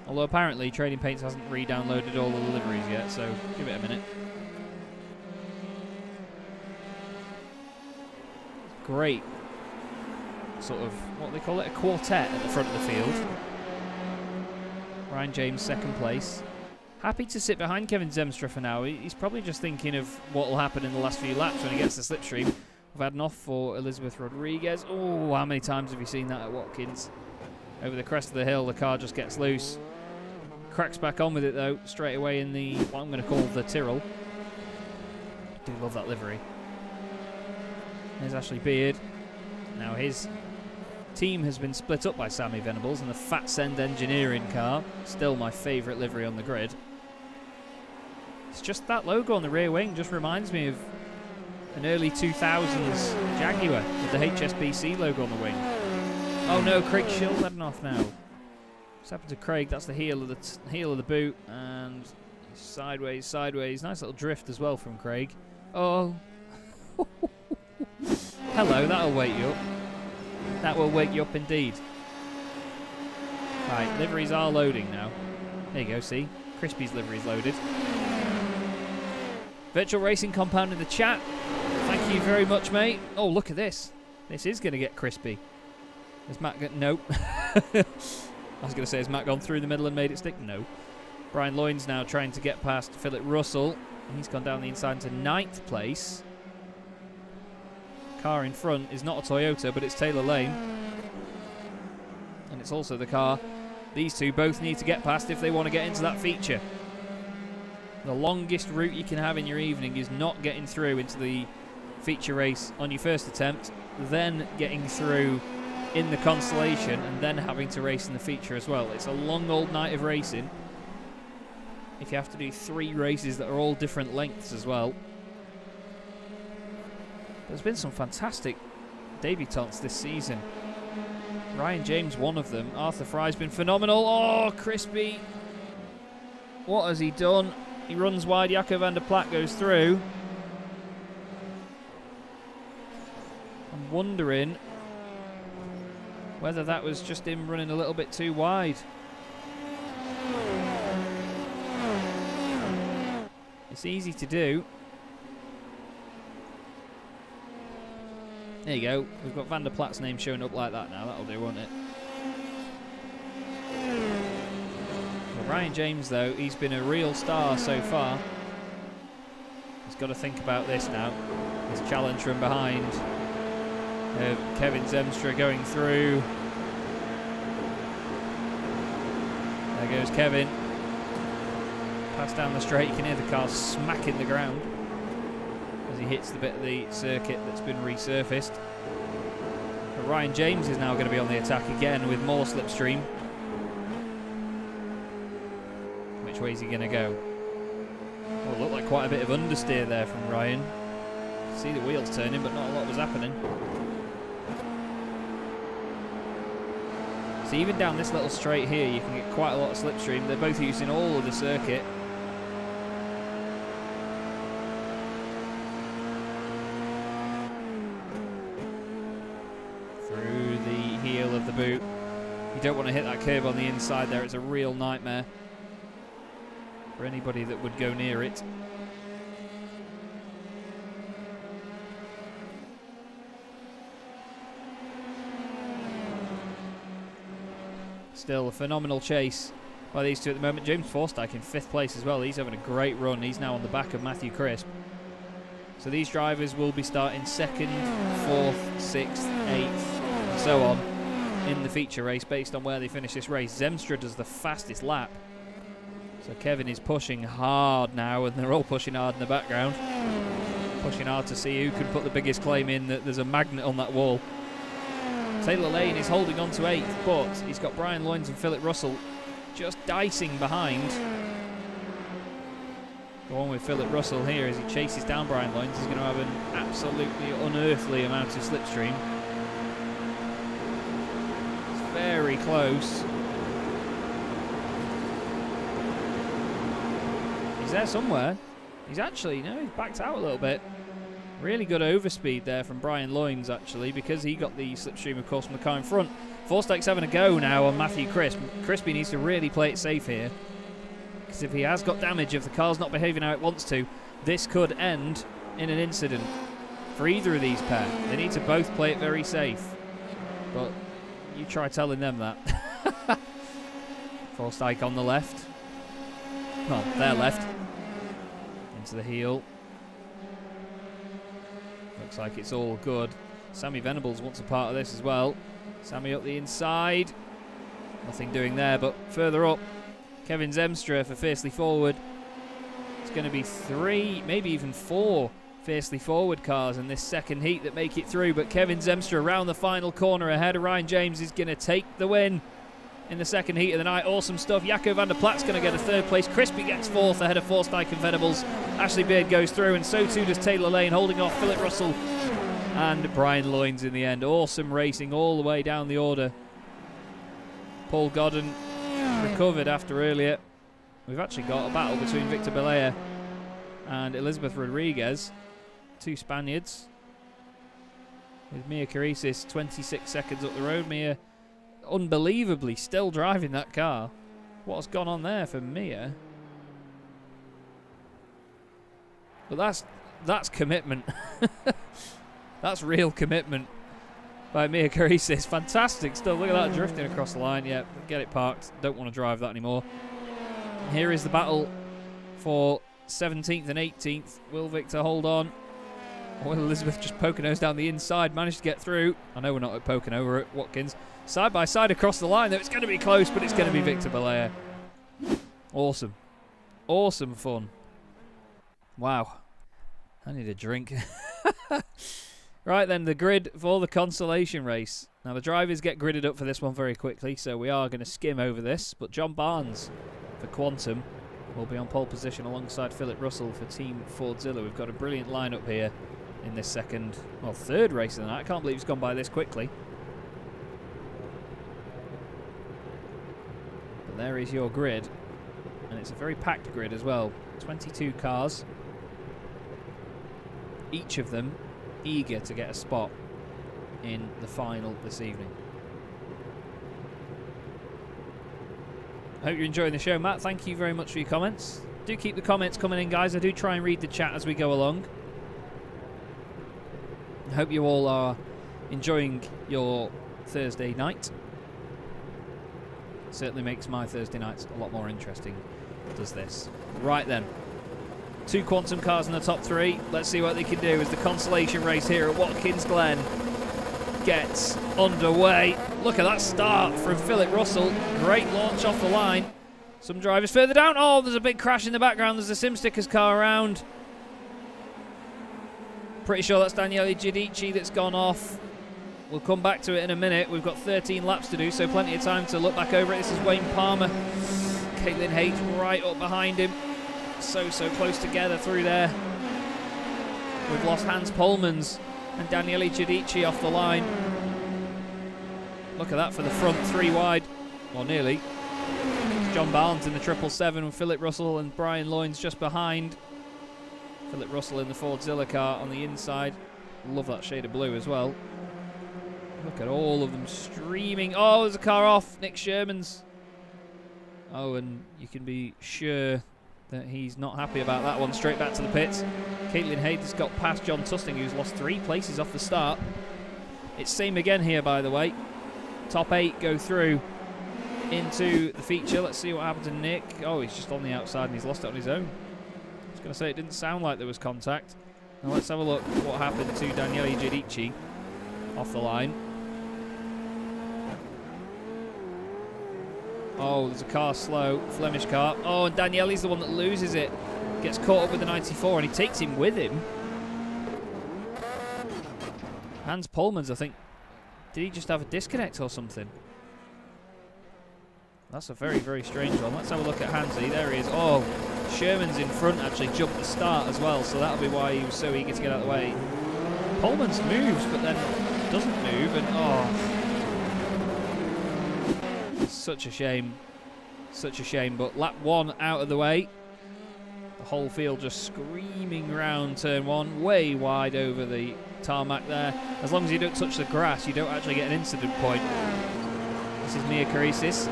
Although apparently Trading Paints hasn't re-downloaded all the liveries yet, so give it a minute. Great sort of, what they call it, a quartet at the front of the field. Ryan James, second place. Happy to sit behind Kevin Zemstra for now. He's probably just thinking of what will happen in the last few laps when he gets the slipstream. We've had an off for Elizabeth Rodriguez. Oh, how many times have you seen that at Watkins? Over the crest of the hill, the car just gets loose. Cracks back on with it, though, straight away in the, what I'm going to call the Tyrrell. Do love that livery. There's Ashley Beard. Now his team has been split up by Sammy Venables and the Fat Send Engineering car. Still my favourite livery on the grid. It's just that logo on the rear wing just reminds me of an early 2000s Jaguar with the HSBC logo on the wing. Oh no, Craig Schill's heading off now. What's happened to Craig? That's the heel of the boot, and sideways, sideways. Nice little drift as well from Craig. Oh. Hello, that'll wake you up. That will wake you up indeed. Right, liveries are loading now. There you go, see? Crispy's livery's loaded. Virtual Racing Compound in the chat. Thank you very much, mate. Oh, look at this. This is going to get crispy. Has Matt nope. I was going to say, has Matt gone through the middle and made it stick? No. Brian Loyne's now trying to get past Philip Russell. He's gone down the inside into 9th place. Car in front is not a Toyota, but it's Taylor Lane. And it's also the car these two both need to get past if they want to get into that feature. The longest route you can have in your evening is not getting through into the feature race on your first attempt, then getting through in the Consolation, and then having to race in the feature as well. It's a long old night of racing if you have to do 3 races that are all different lengths as well. There's been some fantastic debutantes this season. Ryan James, one of them. Arthur Fry's been phenomenal. Oh, Crispy. What has he done? He runs wide. Jaco van der Plat goes through. I'm wondering whether that was just him running a little bit too wide. It's easy to do. There you go. We've got Van der Plat's name showing up like that now. That'll do, won't it? Well, Ryan James, though, he's been a real star so far. He's got to think about this now. His challenge from behind. Kevin Zemstra going through. There goes Kevin. Pass down the straight. You can hear the car smacking the ground as he hits the bit of the circuit that's been resurfaced. But Ryan James is now going to be on the attack again with more slipstream. Which way is he going to go? Oh, it looked like quite a bit of understeer there from Ryan. See the wheels turning, but not a lot was happening. So even down this little straight here, you can get quite a lot of slipstream. They're both using all of the circuit. Through the heel of the boot. You don't want to hit that curb on the inside there. It's a real nightmare for anybody that would go near it. Still a phenomenal chase by these two at the moment. James Forsyth in 5th place as well. He's having a great run. He's now on the back of Matthew Crisp. So these drivers will be starting 2nd, 4th, 6th, 8th, and so on in the feature race based on where they finish this race. Zemstra does the fastest lap So Kevin is pushing hard now, and they're all pushing hard in the background. Pushing hard to see who can put the biggest claim in that there's a magnet on that wall. Taylor Lane is holding on to 8th, but he's got Brian Loynes and Philip Russell just dicing behind. The one with Philip Russell here as he chases down Brian Loynes is going to have an absolutely unearthly amount of slipstream. It's very close. He's there somewhere. He's actually, no, he's backed out a little bit. Really good overspeed there from Brian Loynes, actually, because he got the slipstream, of course, from the car in front. Four Stakes having a go now on Matthew Crisp. Crispy needs to really play it safe here, because if he has got damage, if the car's not behaving how it wants to, this could end in an incident for either of these pair. They need to both play it very safe. But you try telling them that. Four Stake on the left. Well, their left. Into the heel. Looks like it's all good. Sammy Venables wants a part of this as well. Sammy up the inside. Nothing doing there, but further up, Kevin Zemstra for Fiercely Forward. It's going to be 3, maybe even 4 Fiercely Forward cars in this second heat that make it through, but Kevin Zemstra around the final corner ahead of Ryan James is going to take the win in the second heat of the night. Awesome stuff. Jaco van der Plat's going to get a 3rd place. Crispy gets 4th ahead of Forsyth and Venables. Ashley Beard goes through, and so too does Taylor Lane, holding off Philip Russell and Brian Loynes in the end. Awesome racing all the way down the order. Paul Godden recovered after earlier. We've actually got a battle between Victor Belea and Elizabeth Rodriguez. 2 Spaniards. With Mia Caricis 26 seconds up the road. Mia unbelievably still driving that car. What's gone on there for Mia? But that's commitment. That's real commitment by Mia Caricis. Fantastic stuff. Look at that drifting across the line. Yeah, get it parked. Don't want to drive that anymore. Here is the battle for 17th and 18th. Will Victor hold on? Or will Elizabeth just poke her nose down the inside? Managed to get through. I know we're not at poking over at Watkins. Side by side across the line, though. It's going to be close, but it's going to be Victor Belea. Awesome. Awesome fun. Wow. I need a drink. Right then, the grid for the Consolation race. Now, the drivers get gridded up for this one very quickly, so we are going to skim over this. But John Barnes for Quantum will be on pole position alongside Philip Russell for Team Fordzilla. We've got a brilliant lineup here in this third race of the night. I can't believe it's gone by this quickly. But there is your grid, and it's a very packed grid as well. 22 cars, each of them eager to get a spot in the final this evening. I hope you're enjoying the show, Matt. Thank you very much for your comments. Do keep the comments coming in, guys. I do try and read the chat as we go along. I hope you all are enjoying your Thursday night. It certainly makes my Thursday nights a lot more interesting, does this. Right then. 2 Quantum cars in the top 3. Let's see what they can do as the Consolation race here at Watkins Glen gets underway. Look at that start from Philip Russell. Great launch off the line. Some drivers further down. Oh, there's a big crash in the background. There's a SimStickers car around. Pretty sure that's Daniele Giudici that's gone off. We'll come back to it in a minute. We've got 13 laps to do, so plenty of time to look back over it. This is Wayne Palmer. Caitlin Hayes right up behind him. So close together through there. We've lost Hans Polmans and Daniele Giudici off the line. Look at that for the front, 3 wide. Well, nearly. John Barnes in the 777 with Philip Russell and Brian Loynes just behind. Philip Russell in the Fordzilla car on the inside. Love that shade of blue as well. Look at all of them streaming. Oh, there's a car off. Nick Sherman's. Oh, and you can be sure that he's not happy about that one. Straight back to the pits. Caitlin Hayes has got past John Tusting, who's lost 3 places off the start. It's same again here, by the way. Top 8 go through into the feature. Let's see what happens to Nick. Oh, he's just on the outside and he's lost it on his own. I was going to say it didn't sound like there was contact. Now let's have a look what happened to Daniele Giudici off the line. Oh, there's a car slow, Flemish car. Oh, and Danieli's the one that loses it. Gets caught up with the 94 and he takes him with him. Hans Polmans, I think. Did he just have a disconnect or something? That's a very, very strange one. Let's have a look at Hansi. There he is. Oh, Sherman's in front, actually jumped the start as well, so that'll be why he was so eager to get out of the way. Polmans moves, but then doesn't move, and oh. Such a shame. Such a shame, but lap 1 out of the way. The whole field just screaming round turn 1, way wide over the tarmac there. As long as you don't touch the grass, you don't actually get an incident point. This is Mia Karisis.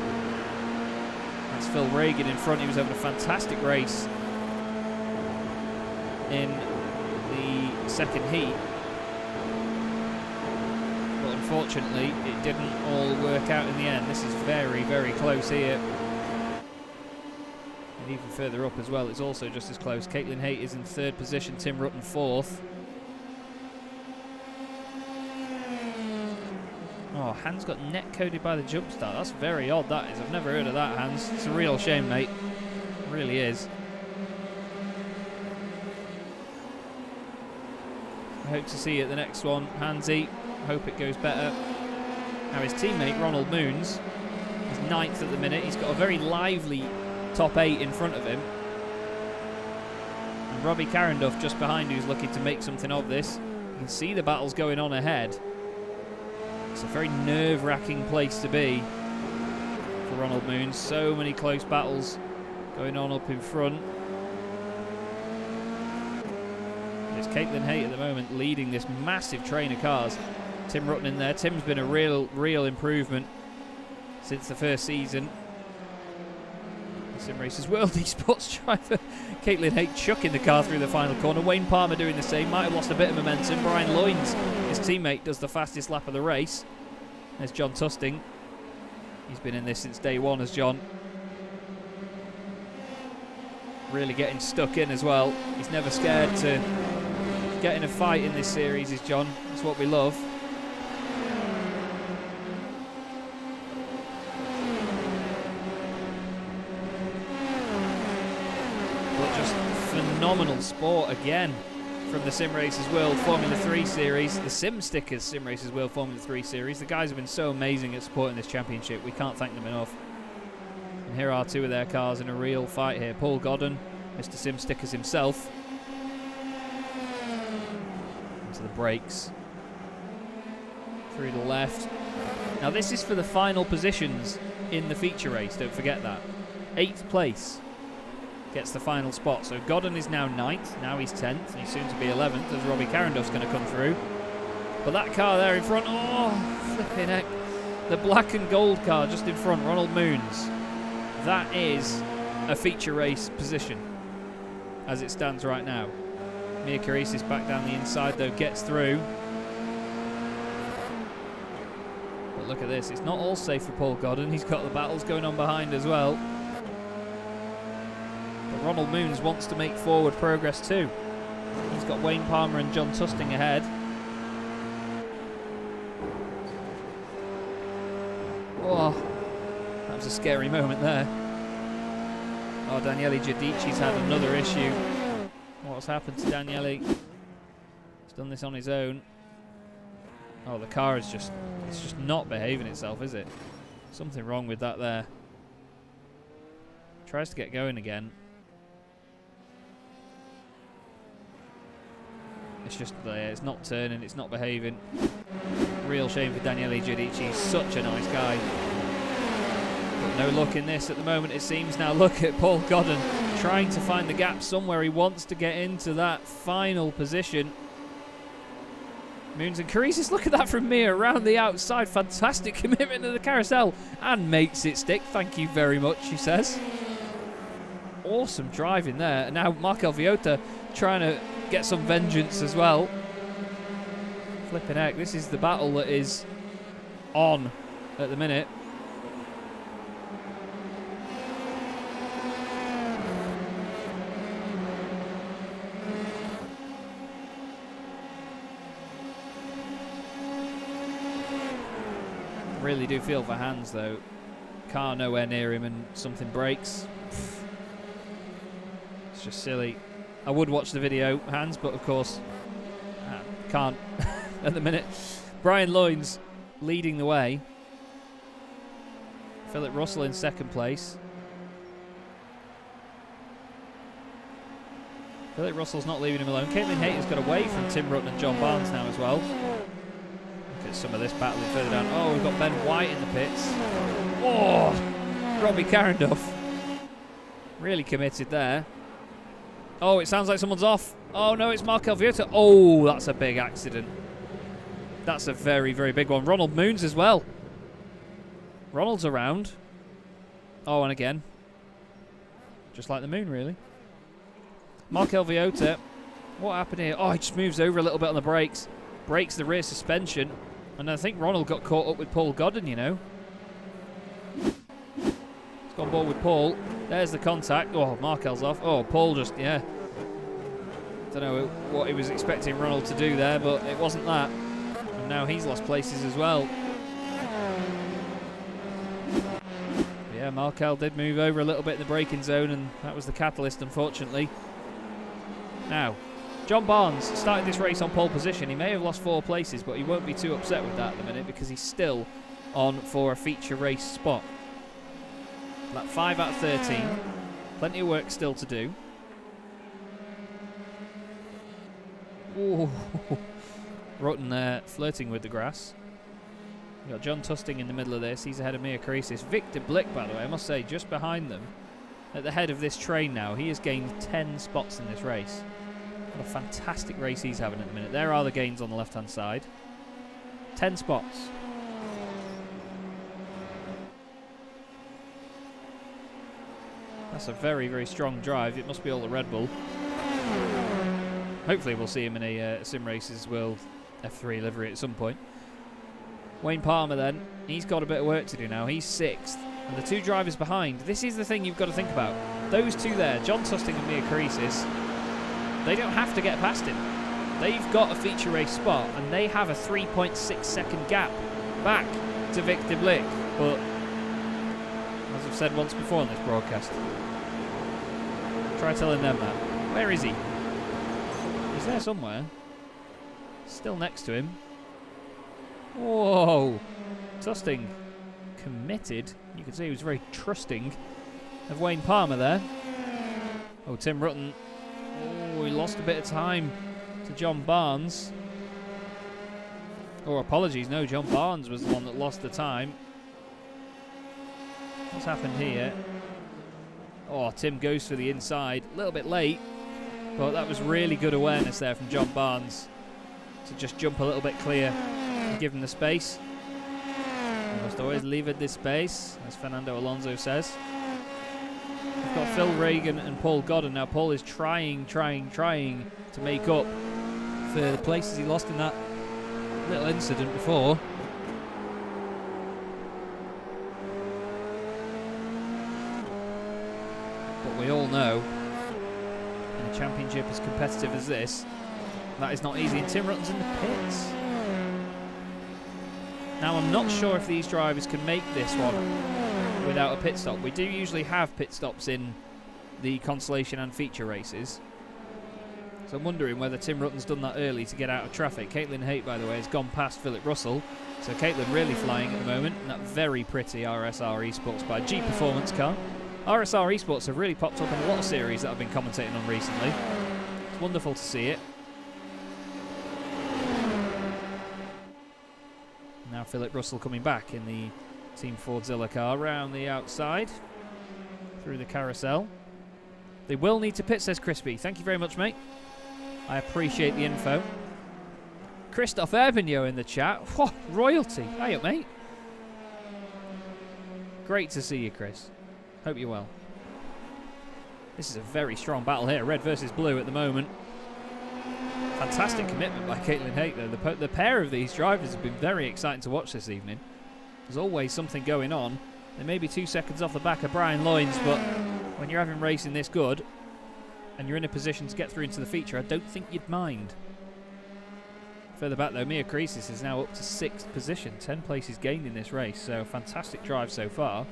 That's Phil Reagan in front. He was having a fantastic race in the second heat. But unfortunately, it didn't all work out in the end. This is very, very close here. And even further up as well, it's also just as close. Caitlin Haight is in 3rd position, Tim Rutten 4th. Oh, Hans got net-coded by the jump start. That's very odd, that is. I've never heard of that, Hans. It's a real shame, mate. It really is. I hope to see you at the next one, Hansy. I hope it goes better. Now his teammate, Ronald Moons, is 9th at the minute. He's got a very lively top 8 in front of him. And Robbie Carenduff just behind, who's looking to make something of this. You can see the battles going on ahead. It's a very nerve-wracking place to be for Ronald Moons. So many close battles going on up in front. It's Caitlin Haight at the moment leading this massive train of cars. Tim Rutten in there. Tim's been a real improvement since the first season. Simracersworld eSports driver Caitlin Haight chucking the car through the final corner. Wayne Palmer doing the same. Might have lost a bit of momentum. Brian Loynes, his teammate, does the fastest lap of the race. There's John Tusting. He's been in this since day 1 as John. Really getting stuck in as well. He's never scared to get in a fight in this series, is John. That's what we love. Phenomenal sport again from the Simracersworld Formula 3 series, the Sim Stickers Simracersworld Formula 3 series. The guys have been so amazing at supporting this championship. We can't thank them enough. And here are 2 of their cars in a real fight here. Paul Godden, Mr. Sim Stickers himself. Into the brakes. Through the left. Now this is for the final positions in the feature race, don't forget that. 8th place gets the final spot. So Godden is now 9th, now he's 10th, and he's soon to be 11th as Robbie Carenduff's going to come through. But that car there in front, oh, flipping heck. The black and gold car just in front, Ronald Moons. That is a feature race position as it stands right now. Mia Karisis back down the inside though, gets through. But look at this, it's not all safe for Paul Godden. He's got the battles going on behind as well. Ronald Moons wants to make forward progress too. He's got Wayne Palmer and John Tusting ahead. Oh, that was a scary moment there. Oh, Daniele Giudici's had another issue. What's happened to Daniele? He's done this on his own. Oh, the car is just, it's just not behaving itself, is it? Something wrong with that there. Tries to get going again. It's just there, it's not turning, it's not behaving. Real shame for Daniele Giudici, he's such a nice guy. But no luck in this at the moment, it seems. Now look at Paul Godden trying to find the gap somewhere. He wants to get into that final position. Moons and Karisis, look at that from Mia around the outside. Fantastic commitment to the carousel and makes it stick. Thank you very much, she says. Awesome driving there. And now Mark Alviota trying to get some vengeance as well. Flipping heck, this is the battle that is on at the minute. Really do feel for Hans though. car nowhere near him and something breaks. It's just silly. I would watch the video, Hans, but of course, can't at the minute. Brian Loynes leading the way. Philip Russell in second place. Philip Russell's not leaving him alone. Caitlin Hayter's got away from Tim Rutten and John Barnes now as well. Look at some of this battling further down. Oh, we've got Ben White in the pits. Oh, Robbie Carrenduff. Really committed there. Oh, it sounds like someone's off. Oh, no, it's Markel Viota. Oh, that's a big accident. That's a very, very big one. Ronald Moons as well. Ronald's around. Oh, and again. Just like the moon, really. Markel Viota. What happened here? Oh, he just moves over a little bit on the brakes. Breaks the rear suspension. And I think Ronald got caught up with Paul Godden, you know. He's gone ball with Paul. There's the contact. Oh, Markel's off. Oh, Paul just, yeah. Don't know what he was expecting Ronald to do there, but it wasn't that. And now he's lost places as well. Yeah, Markel did move over a little bit in the braking zone, and that was the catalyst, unfortunately. Now, John Barnes started this race on pole position. He may have lost 4 places, but he won't be too upset with that at the minute because he's still on for a feature race spot. Like 5 out of 13. Plenty of work still to do. Ooh. Rutten there flirting with the grass. We've got John Tusting in the middle of this. He's ahead of Mia Creasis. Victor Blick, by the way, I must say, just behind them. At the head of this train now. He has gained 10 spots in this race. What a fantastic race he's having at the minute. There are the gains on the left-hand side. 10 spots. That's a very, very strong drive. It must be all the Red Bull. Hopefully we'll see him in a Simracersworld F3 livery at some point. Wayne Palmer then. He's got a bit of work to do now. He's 6th. And the 2 drivers behind. This is the thing you've got to think about. Those 2 there, John Tusting and Mia Creasis, they don't have to get past him. They've got a feature race spot and they have a 3.6 second gap back to Victor Blick. But as I've said once before on this broadcast, try telling them that. Where is he? He's there somewhere. Still next to him. Whoa. Tusting committed. You can see he was very trusting of Wayne Palmer there. Oh, Tim Rutten. Oh, he lost a bit of time to John Barnes. Oh, apologies. No, John Barnes was the one that lost the time. What's happened here? Oh, Tim goes for the inside. A little bit late, but that was really good awareness there from John Barnes to just jump a little bit clear and give him the space. You must always leave it this space, as Fernando Alonso says. We've got Phil Reagan and Paul Godden. Now Paul is trying to make up for the places he lost in that little incident before. But we all know, in a championship as competitive as this, that is not easy. And Tim Rutten's in the pits. Now I'm not sure if these drivers can make this one without a pit stop. We do usually have pit stops in the Consolation and feature races. So I'm wondering whether Tim Rutten's done that early to get out of traffic. Caitlin Hayter, by the way, has gone past Philip Russell. So Caitlin really flying at the moment in that very pretty RSR Esports by G Performance car. RSR Esports have really popped up in a lot of series that I've been commentating on recently. It's wonderful to see it. Now Philip Russell coming back in the Team Fordzilla car round the outside through the carousel. They will need to pit, says Crispy. Thank you very much, mate. I appreciate the info. Christophe Herbigno in the chat. Whoa, royalty. Hey up, mate. Great to see you, Chris. Hope you're well. This is a very strong battle here. Red versus blue at the moment. Fantastic commitment by Caitlin Hayter. The pair of these drivers have been very exciting to watch this evening. There's always something going on. They may be 2 seconds off the back of Brian Loynes, but when you're having racing this good and you're in a position to get through into the feature, I don't think you'd mind. Further back though, Mia Creasis is now up to 6th position. 10 places gained in this race, so fantastic drive so far.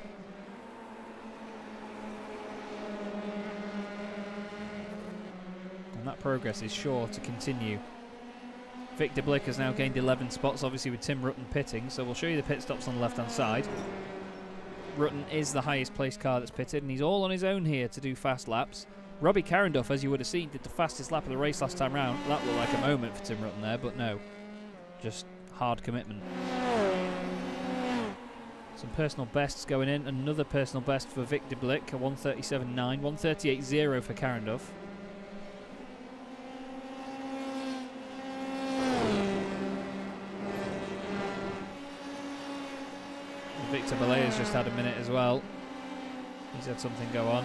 that progress is sure to continue. Victor Blick has now gained 11 spots, obviously with Tim Rutten pitting, so we'll show you the pit stops on the left-hand side. Rutten is the highest placed car that's pitted, and he's all on his own here to do fast laps. Robbie Carenduff, as you would have seen, did the fastest lap of the race last time round. That looked like a moment for Tim Rutten there, but no. Just hard commitment. Some personal bests going in. Another personal best for Victor Blick, a 137.9, 138.0 for Carenduff. Victor Balea's just had a minute as well. He's had something go on.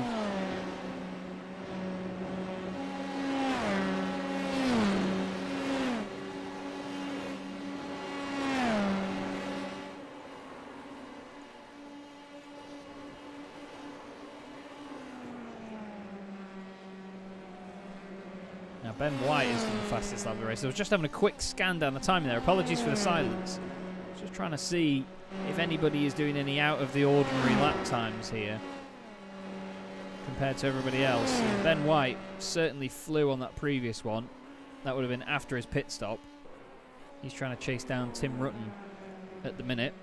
Now Ben White is the fastest lap of the race. I was just having a quick scan down the timing there. Apologies for the silence. Just trying to see if anybody is doing any out of the ordinary lap times here compared to everybody else. Ben White certainly flew on that previous one. That would have been after his pit stop. He's trying to chase down Tim Rutten at the minute.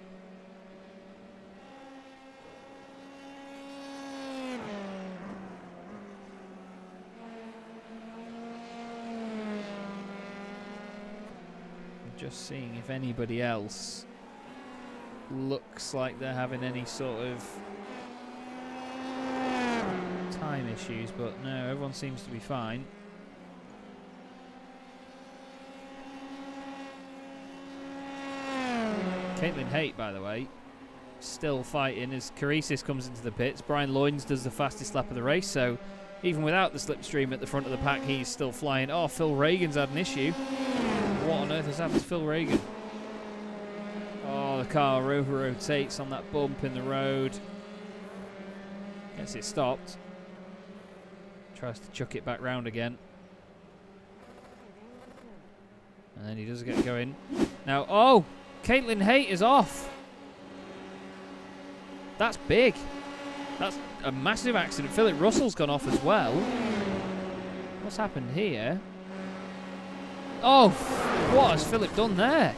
Just seeing if anybody else looks like they're having any sort of time issues, but no, everyone seems to be fine. Caitlin Haight, by the way, still fighting as Caresis comes into the pits. Brian Loynes does the fastest lap of the race, so even without the slipstream at the front of the pack, he's still flying. Oh, Phil Reagan's had an issue. What on earth has happened to Phil Reagan? Oh, the car over-rotates on that bump in the road. Gets it stopped. Tries to chuck it back round again. And then he does get going. Now, oh! Caitlin Haight is off. That's big. That's a massive accident. Philip Russell's gone off as well. What's happened here? Oh, what has Philip done there?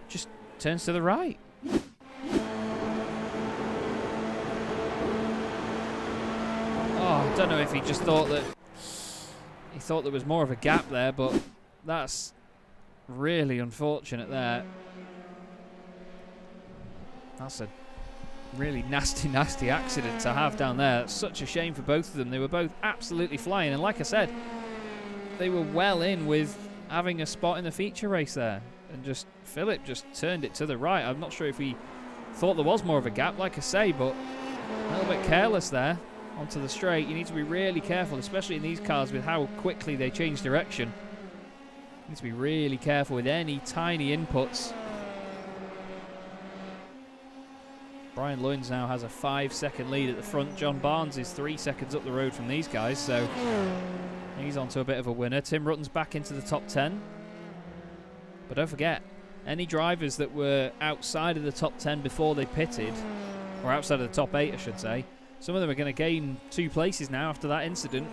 Just turns to the right. Oh, I don't know if he just thought that he thought there was more of a gap there, but that's really unfortunate there. That's a really nasty, nasty accident to have down there. It's such a shame for both of them. They were both absolutely flying, and like I said, they were well in with having a spot in the feature race there. And just Philip just turned it to the right. I'm not sure if he thought there was more of a gap, like I say, but a little bit careless there onto the straight. You need to be really careful, especially in these cars with how quickly they change direction. You need to be really careful with any tiny inputs. Brian Loynes now has a 5-second lead at the front. John Barnes is 3 seconds up the road from these guys, so he's on to a bit of a winner. Tim Rutten's back into the top 10. But don't forget, any drivers that were outside of the top 10 before they pitted, or outside of the top 8, I should say, some of them are going to gain 2 places now after that incident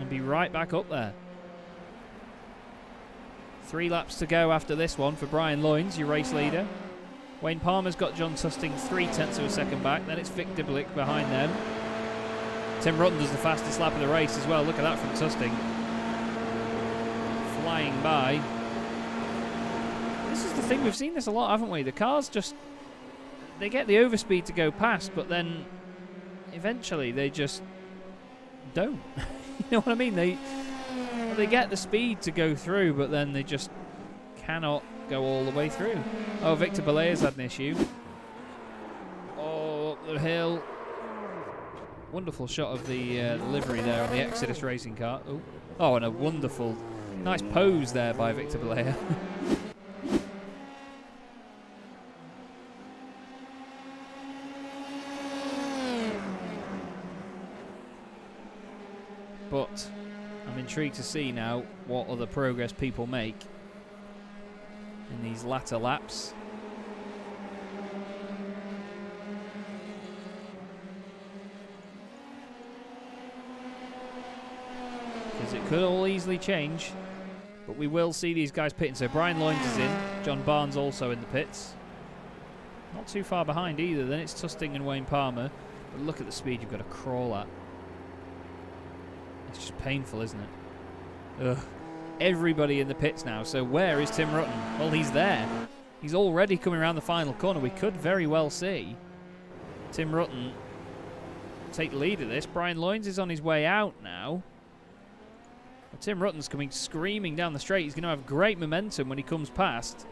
and be right back up there. 3 laps to go after this one for Brian Loynes, your race leader. Wayne Palmer's got John Tusting 0.3 of a second back. Then it's Victor Blick behind them. Tim Rutten does the fastest lap of the race as well. Look at that from Tusting. Flying by. This is the thing, we've seen this a lot, haven't we? The cars just, they get the overspeed to go past, but then eventually they just don't. You know what I mean? They get the speed to go through, but then they just cannot go all the way through. Oh, Victor Balea's had an issue. Oh, up the hill. Wonderful shot of the livery there on the Exodus racing car. Oh, and a wonderful, nice pose there by Victor Balea. But I'm intrigued to see now what other progress people make in these latter laps. could all easily change. But we will see these guys pitting. So Brian Loynes is in. John Barnes also in the pits. Not too far behind either. Then it's Tusting and Wayne Palmer. But look at the speed you've got to crawl at. It's just painful, isn't it? Ugh. Everybody in the pits now. So where is Tim Rutten? Well, he's there. He's already coming around the final corner. We could very well see Tim Rutten take the lead of this. Brian Loynes is on his way out now. Well, Tim Rutten's coming screaming down the straight. He's going to have great momentum when he comes past.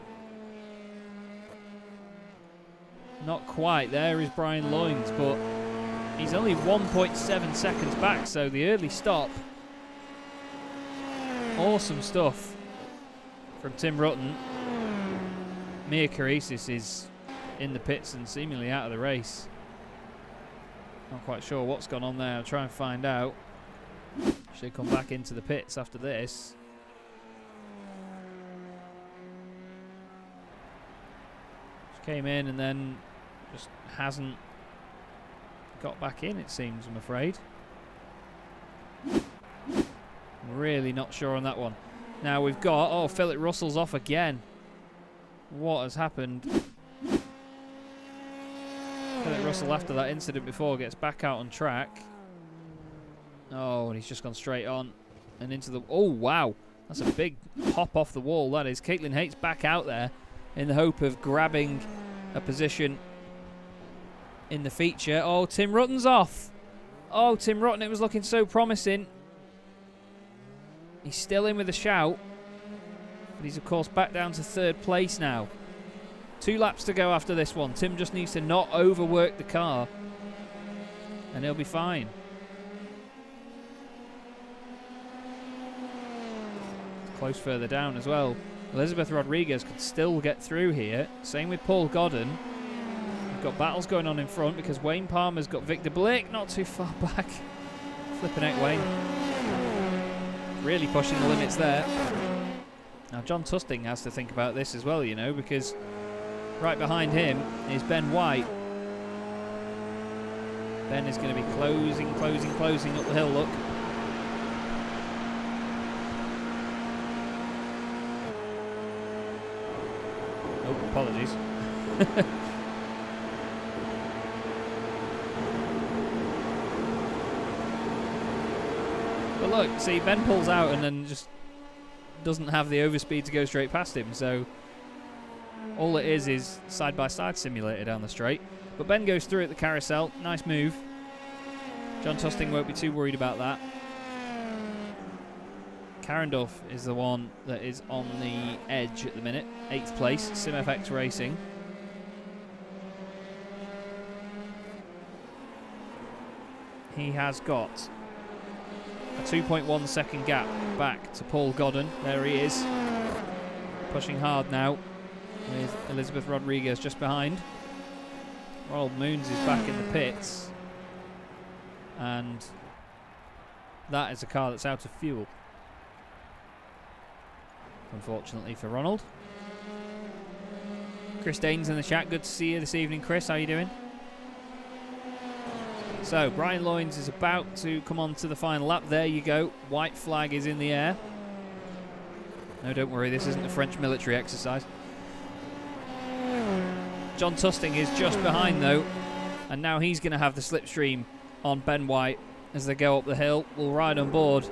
Not quite. There is Brian Loynes, but he's only 1.7 seconds back, so the early stop. Awesome stuff from Tim Rutten. Mia Karisis is in the pits and seemingly out of the race. Not quite sure what's gone on there. I'll try and find out. Should come back into the pits after this. She came in and then just hasn't got back in, it seems, I'm afraid. Really not sure on that one. Now we've got... Oh, Philip Russell's off again. What has happened? Philip Russell, after that incident before, gets back out on track. Oh, and he's just gone straight on and into the... Oh, wow. That's a big hop off the wall, that is. Caitlin Hates back out there in the hope of grabbing a position in the feature. Oh, Tim Rutten's off. Oh, Tim Rutten, it was looking so promising. He's still in with a shout. But he's, of course, back down to third place now. 2 laps to go after this one. Tim just needs to not overwork the car. And he'll be fine. Close further down as well. Elizabeth Rodriguez could still get through here. Same with Paul Godden. We've got battles going on in front because Wayne Palmer's got Victor Blake not too far back. Flipping out Wayne. Really pushing the limits there. Now John Tusting has to think about this as well, you know, because right behind him is Ben White. Ben is going to be closing up the hill, look. Oh, apologies. But look, see, Ben pulls out and then just doesn't have the overspeed to go straight past him, so all it is side-by-side simulator down the straight. But Ben goes through at the carousel. Nice move. John Tusting won't be too worried about that. Carendorf is the one that is on the edge at the minute. 8th place, SimFX Racing. He has got a 2.1 second gap back to Paul Godden. There he is. Pushing hard now with Elizabeth Rodriguez just behind. Ronald Moons is back in the pits. And that is a car that's out of fuel. Unfortunately for Ronald. Chris Danes in the chat. Good to see you this evening, Chris. How are you doing? So, Brian Loynes is about to come on to the final lap. There you go. White flag is in the air. No, don't worry. This isn't a French military exercise. John Tusting is just behind, though. And now he's going to have the slipstream on Ben White as they go up the hill. We'll ride on board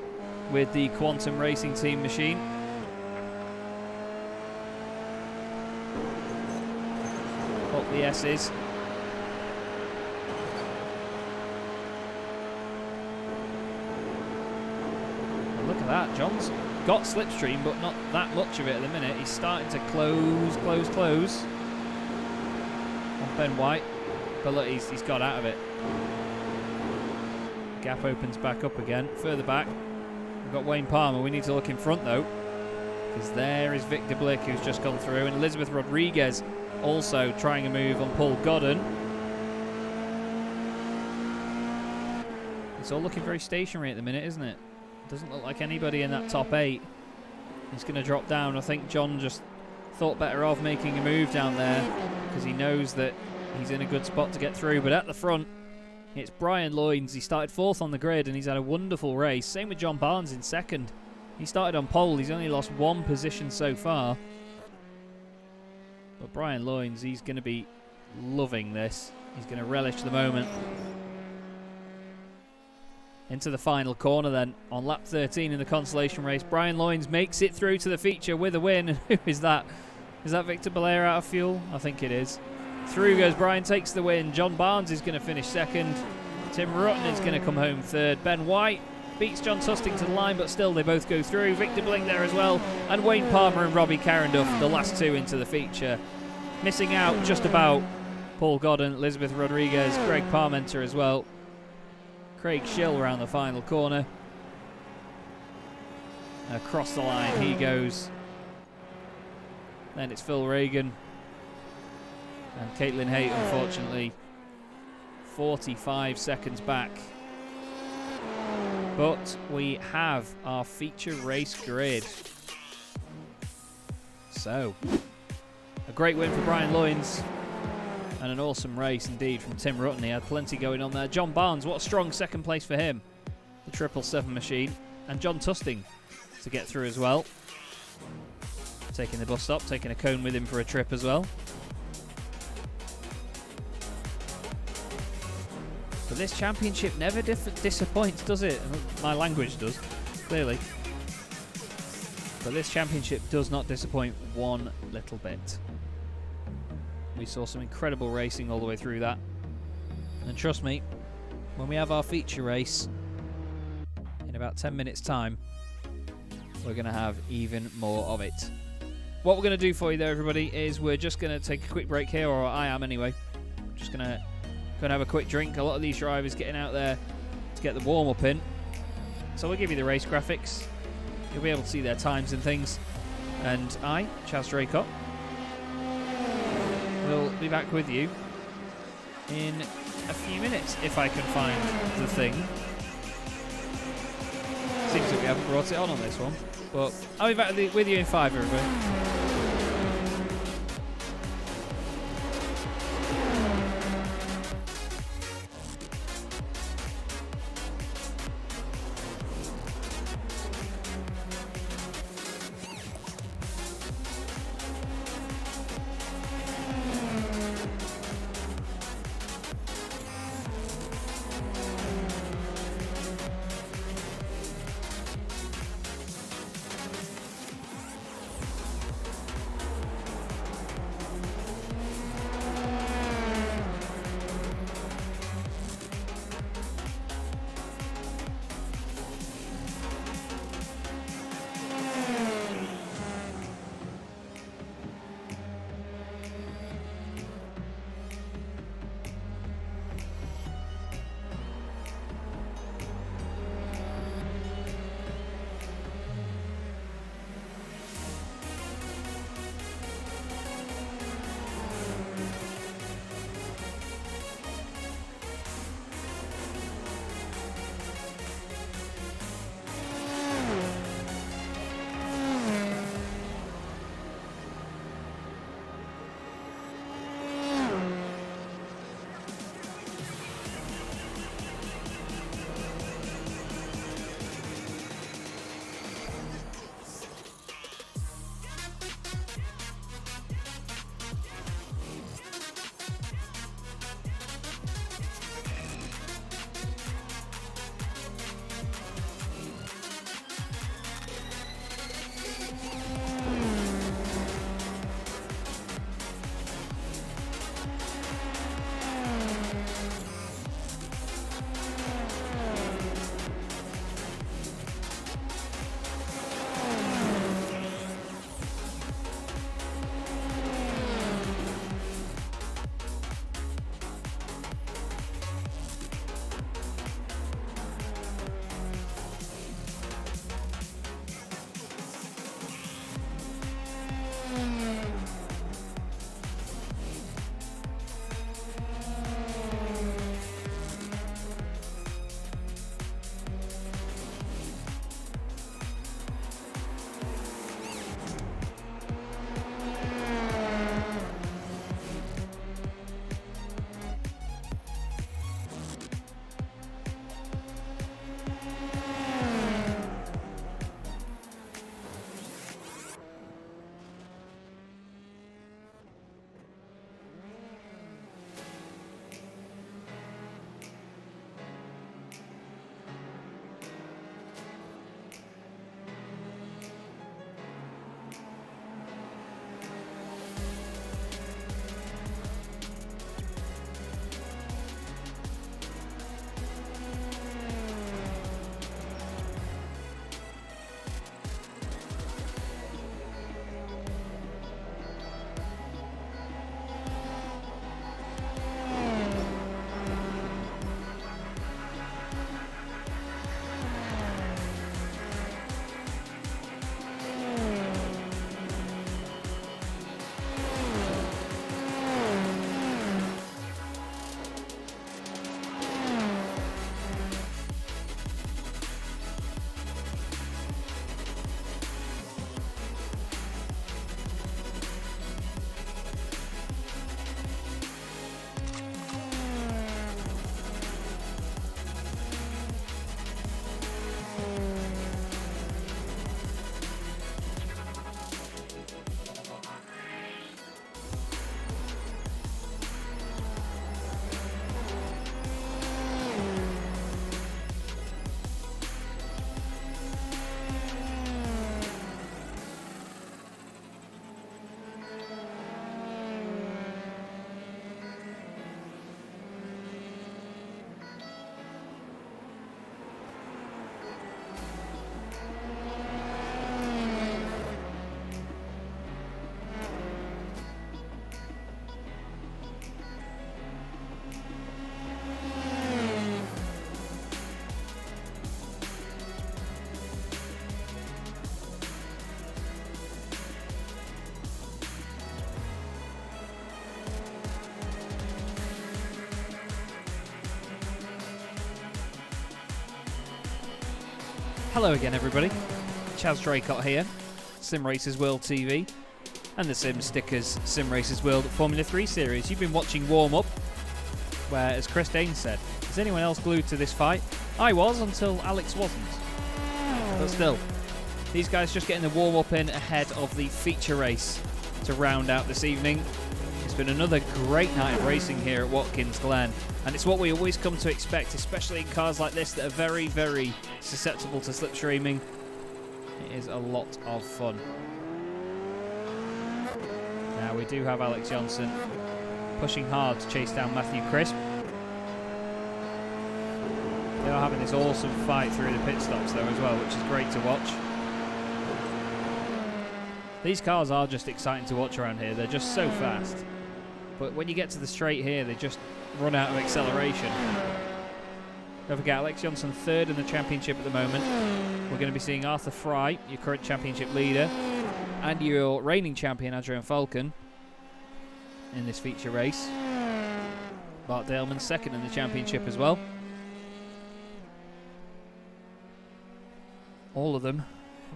with the Quantum Racing Team machine. Up the S's. Look at that. John's got slipstream, but not that much of it at the minute. He's starting to close on Ben White. But look, he's got out of it. Gap opens back up again. Further back, we've got Wayne Palmer. We need to look in front, though, because there is Victor Blick, who's just gone through, and Elizabeth Rodriguez also trying a move on Paul Godden. It's all looking very stationary at the minute, isn't it? Doesn't look like anybody in that top 8 is going to drop down. I think John just thought better of making a move down there because he knows that he's in a good spot to get through. But at the front, It's Brian Loynes. He started 4th on the grid and he's had a wonderful race. Same with John Barnes in 2nd. He started on pole. He's only lost 1 position so far. But Brian Loynes, he's going to be loving this. He's going to relish the moment. Into the final corner then on lap 13 in the Consolation race. Brian Loynes makes it through to the feature with a win. Who is that? Is that Victor Belair out of fuel? I think it is. Through goes Brian, takes the win. John Barnes is going to finish 2nd. Tim Rutten is going to come home 3rd. Ben White beats John Tusting to the line, but still they both go through. Victor Bling there as well. And Wayne Palmer and Robbie Carenduff, the last 2 into the feature. Missing out just about Paul Godden, Elizabeth Rodriguez, Greg Parmenter as well. Craig Schill around the final corner. Across the line he goes. Then it's Phil Reagan. And Caitlin Haight, unfortunately, 45 seconds back. But we have our feature race grid. So, a great win for Brian Loynes. And an awesome race indeed from Tim Rutten. He had plenty going on there. John Barnes, what a strong 2nd place for him. The 777 machine. And John Tusting to get through as well. Taking the bus stop, taking a cone with him for a trip as well. But this championship never disappoints, does it? My language does, clearly. But this championship does not disappoint one little bit. We saw some incredible racing all the way through that. And trust me, when we have our feature race in about 10 minutes' time, we're going to have even more of it. What we're going to do for you there, everybody, is we're just going to take a quick break here, or I am anyway. Just going to go and have a quick drink. A lot of these drivers getting out there to get the warm-up in. So we'll give you the race graphics. You'll be able to see their times and things. And I, Chaz Draycott, will be back with you in a few minutes, if I can find the thing. Seems that we haven't brought it on this one. But I'll be back with you in 5, everybody. Hello again, everybody. Chaz Draycott here, Simracersworld TV, and the Sim Stickers Simracersworld Formula 3 series. You've been watching Warm Up, where, as Chris Dane said, is anyone else glued to this fight? I was, until Alex wasn't. But still, these guys just getting the warm up in ahead of the feature race to round out this evening. It's been another great night of racing here at Watkins Glen, and it's what we always come to expect, especially in cars like this that are very, very susceptible to slipstreaming. It is a lot of fun. Now we do have Alex Johnson pushing hard to chase down Matthew Crisp. They are having this awesome fight through the pit stops though as well, which is great to watch. These cars are just exciting to watch around here. They're just so fast. But when you get to the straight here, they just run out of acceleration. Don't forget, Alex Johnson third in the championship at the moment. We're going to be seeing Arthur Fry, your current championship leader, and your reigning champion, Adrian Falcon, in this feature race. Bart Daleman second in the championship as well. All of them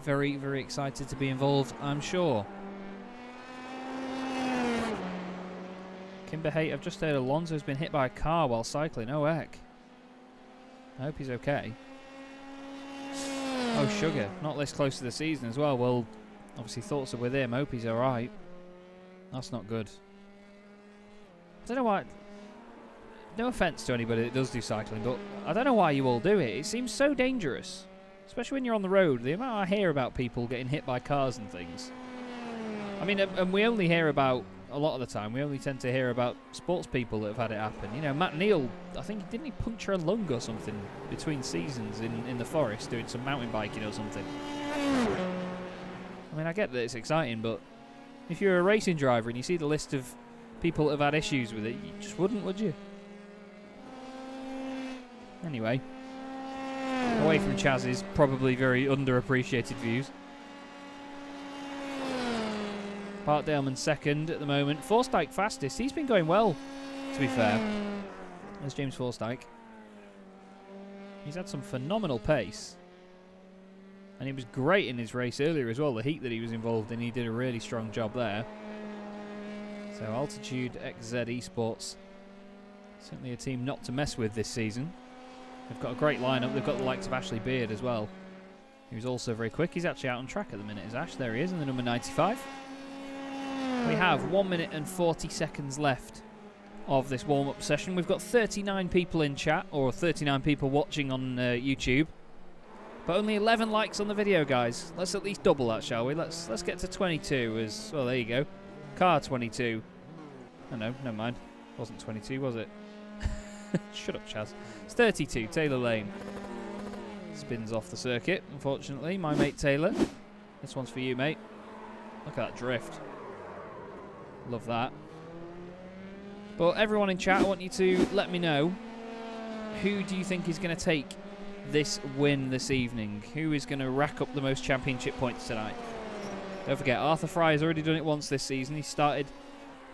very, very excited to be involved, I'm sure. Kimber Haight, I've just heard Alonso's been hit by a car while cycling. Oh, heck. I hope he's okay. Oh, Sugar, not this close to the season as well. Well, obviously thoughts are with him. Hope he's alright. That's not good. I don't know why. No offence to anybody that does do cycling, but I don't know why you all do it. It seems so dangerous. Especially when you're on the road. The amount I hear about people getting hit by cars and things. I mean, and we only hear about, a lot of the time, we only tend to hear about sports people that have had it happen. You know, Matt Neal, I think, didn't he puncture a lung or something between seasons in the forest doing some mountain biking or something? I mean, I get that it's exciting, but if you're a racing driver and you see the list of people that have had issues with it, you just wouldn't, would you? Anyway, away from Chaz's probably very underappreciated views. Bart Daleman second at the moment. Forsythe fastest. He's been going well, to be fair. There's James Forsythe. He's had some phenomenal pace. And he was great in his race earlier as well. The heat that he was involved in, he did a really strong job there. So Altitude XZ Esports, certainly a team not to mess with this season. They've got a great lineup. They've got the likes of Ashley Beard as well, who's also very quick. He's actually out on track at the minute, is Ash. There he is in the number 95. We have 1 minute and 40 seconds left of this warm-up session. We've got 39 people in chat, or 39 people watching on YouTube, but only 11 likes on the video, guys. Let's at least double that, shall we? Let's get to 22 as well. There you go. Car 22. Oh no, never mind. Wasn't 22, was it? Shut up, Chaz. It's 32. Taylor Lane spins off the circuit, unfortunately. My mate Taylor. This one's for you, mate. Look at that drift. Love that. But everyone in chat, I want you to let me know, who do you think is going to take this win this evening? Who is going to rack up the most championship points tonight? Don't forget, Arthur Fry has already done it once this season. He started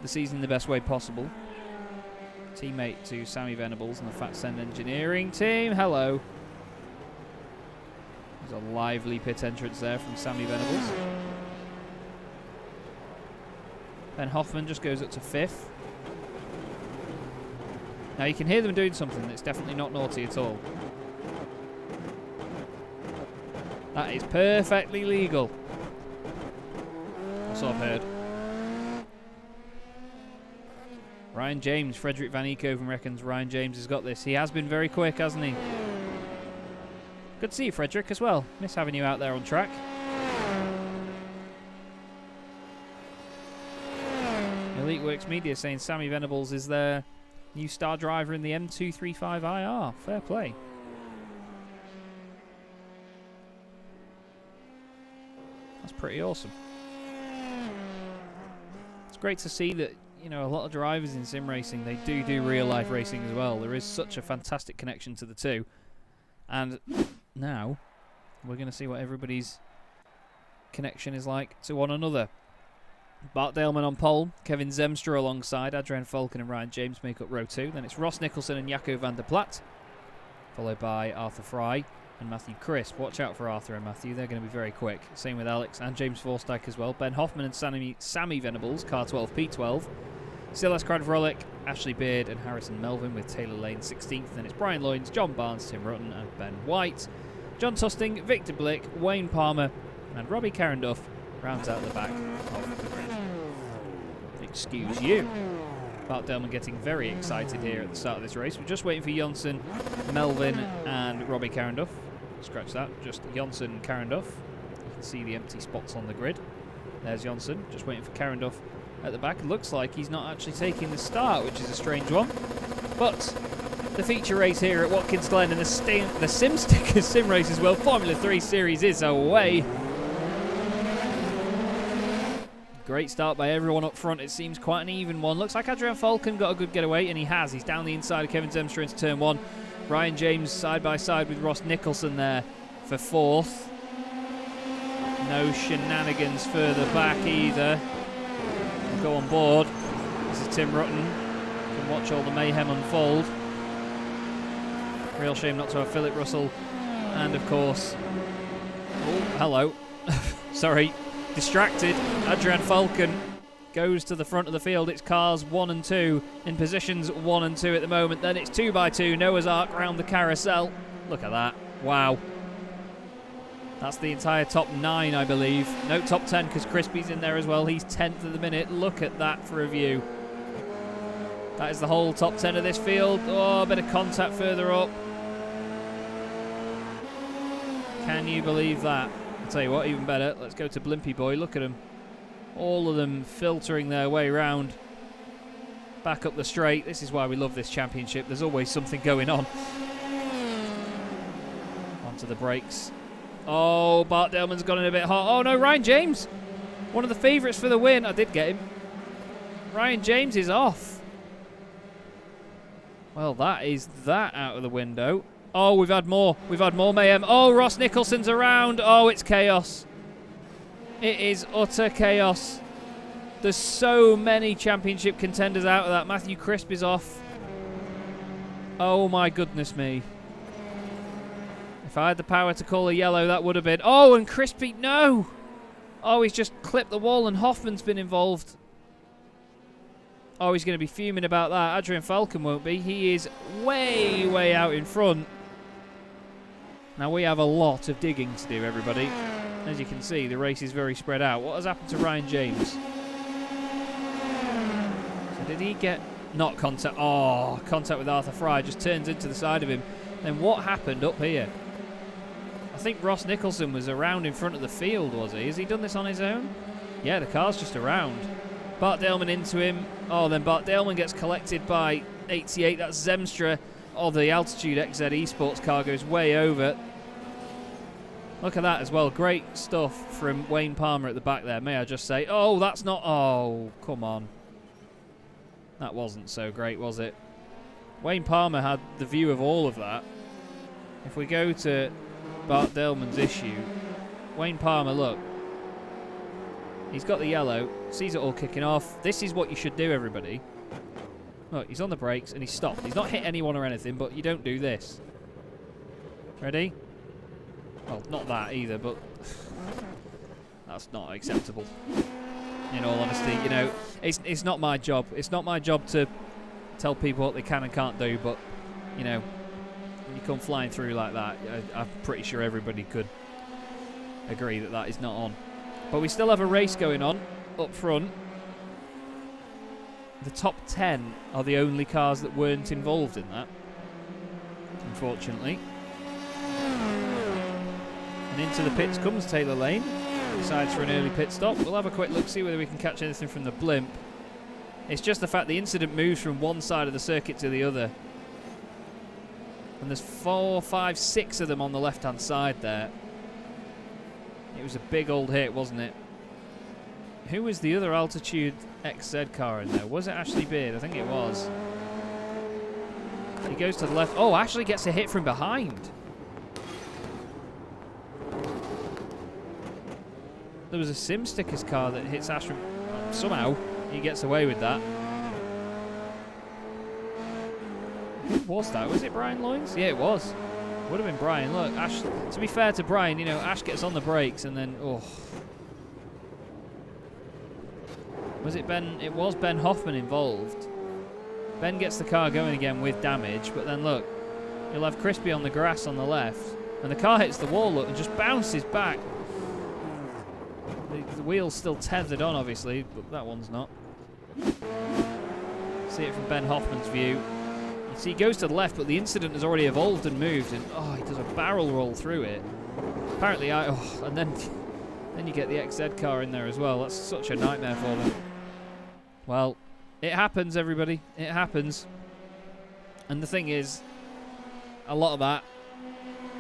the season in the best way possible. Teammate to Sammy Venables and the Fat Send Engineering team. Hello. There's a lively pit entrance there from Sammy Venables. Ben Hoffman just goes up to 5th. Now you can hear them doing something that's definitely not naughty at all. That is perfectly legal. That's what I've heard. Ryan James, Frederick Van Eekhoven reckons Ryan James has got this. He has been very quick, hasn't he? Good to see you, Frederick, as well. Miss having you out there on track. Elite Works Media saying Sammy Venables is their new star driver in the M235IR. Fair play. That's pretty awesome. It's great to see that, you know, a lot of drivers in sim racing, they do real life racing as well. There is such a fantastic connection to the two. And now we're going to see what everybody's connection is like to one another. Bart Daleman on pole, Kevin Zemstra alongside Adrian Falcon and Ryan James make up row 2. Then it's Ross Nicholson and Jaco van der Plat, followed by Arthur Fry and Matthew Crisp. Watch out for Arthur and Matthew. They're going to be very quick. Same with Alex and James Forstyke as well. Ben Hoffman and Sammy Venables, car 12, P12. Silas Cradvrolic, Ashley Beard and Harrison Melvin with Taylor Lane 16th. Then it's Brian Loynes, John Barnes, Tim Rutten and Ben White. John Tusting, Victor Blick, Wayne Palmer and Robbie Carenduff rounds out the back of the grid. Excuse you. Bart Delman getting very excited here at the start of this race. We're just waiting for Jonsson, Melvin and Robbie Carenduff. Scratch that, just Jonsson and Carenduff. You can see the empty spots on the grid. There's Jonsson, just waiting for Carenduff at the back. It looks like he's not actually taking the start, which is a strange one. But the feature race here at Watkins Glen and the SimStickers Simracersworld Formula 3 Series is away. Great start by everyone up front. It seems quite an even one. Looks like Adrian Falcon got a good getaway, and he has. He's down the inside of Kevin Zemstra into turn 1. Ryan James side by side with Ross Nicholson there for 4th. No shenanigans further back either. We'll go on board. This is Tim Rutten. You can watch all the mayhem unfold. Real shame not to have Philip Russell. And of course... Oh, hello. Sorry. Distracted. Adrian Falcon goes to the front of the field. It's cars 1 and 2 in positions 1 and 2 at the moment. Then it's 2x2. Noah's Ark round the carousel. Look at that. Wow. That's the entire top 9, I believe. No, top 10 because Crispy's in there as well. He's 10th at the minute. Look at that for a view. That is the whole top 10 of this field. Oh, a bit of contact further up. Can you believe that? I'll tell you what, even better. Let's go to Blimpy Boy. Look at them. All of them filtering their way round. Back up the straight. This is why we love this championship. There's always something going on. Onto the brakes. Oh, Bart Delman's gone in a bit hot. Oh no, Ryan James. One of the favourites for the win. I did get him. Ryan James is off. Well, that is that out of the window. Oh, we've had more. We've had more mayhem. Oh, Ross Nicholson's around. Oh, it's chaos. It is utter chaos. There's so many championship contenders out of that. Matthew Crisp is off. Oh, my goodness me. If I had the power to call a yellow, that would have been... Oh, and Crispy, no! Oh, he's just clipped the wall and Hoffman's been involved. Oh, he's going to be fuming about that. Adrian Falcon won't be. He is way, way out in front. Now, we have a lot of digging to do, everybody. As you can see, the race is very spread out. What has happened to Ryan James? So did he get... Not contact. Oh, contact with Arthur Fry. Just turns into the side of him. Then what happened up here? I think Ross Nicholson was around in front of the field, was he? Has he done this on his own? Yeah, the car's just around. Bart Delman into him. Oh, then Bart Delman gets collected by 88. That's Zemstra. Oh, the Altitude XZ Esports car goes way over. Look at that as well. Great stuff from Wayne Palmer at the back there, may I just say. Oh, that's not... Oh, come on. That wasn't so great, was it? Wayne Palmer had the view of all of that. If we go to Bart Delman's issue, Wayne Palmer, look. He's got the yellow, sees it all kicking off. This is what you should do, everybody. Look, he's on the brakes and he's stopped. He's not hit anyone or anything, but you don't do this. Ready? Well, not that either, but that's not acceptable. In all honesty, you know, it's not my job. It's not my job to tell people what they can and can't do, but, you know, when you come flying through like that, I'm pretty sure everybody could agree that that is not on. But we still have a race going on up front. The top 10 are the only cars that weren't involved in that, unfortunately. And into the pits comes Taylor Lane. Decides for an early pit stop. We'll have a quick look, see whether we can catch anything from the blimp. It's just the fact the incident moves from one side of the circuit to the other. And there's 4, 5, 6 of them on the left-hand side there. It was a big old hit, wasn't it? Who was the other Altitude XZ car in there? Was it Ashley Beard? I think it was. He goes to the left. Oh, Ashley gets a hit from behind. There was a SimStickers car that hits Ash from... Somehow, he gets away with that. Who was that? Was it Brian Loynes? Yeah, it was. Would have been Brian. Look, Ash, to be fair to Brian, you know, Ash gets on the brakes and then, oh. Was it Ben? It was Ben Hoffman involved. Ben gets the car going again with damage, but then look, you'll have Crispy on the grass on the left, and the car hits the wall, look, and just bounces back. The wheel's still tethered on, obviously, but that one's not. See it from Ben Hoffman's view. You see, he goes to the left, but the incident has already evolved and moved, and oh, he does a barrel roll through it. Apparently, and then you get the XZ car in there as well. That's such a nightmare for them. Well, it happens, everybody. It happens. And the thing is, a lot of that,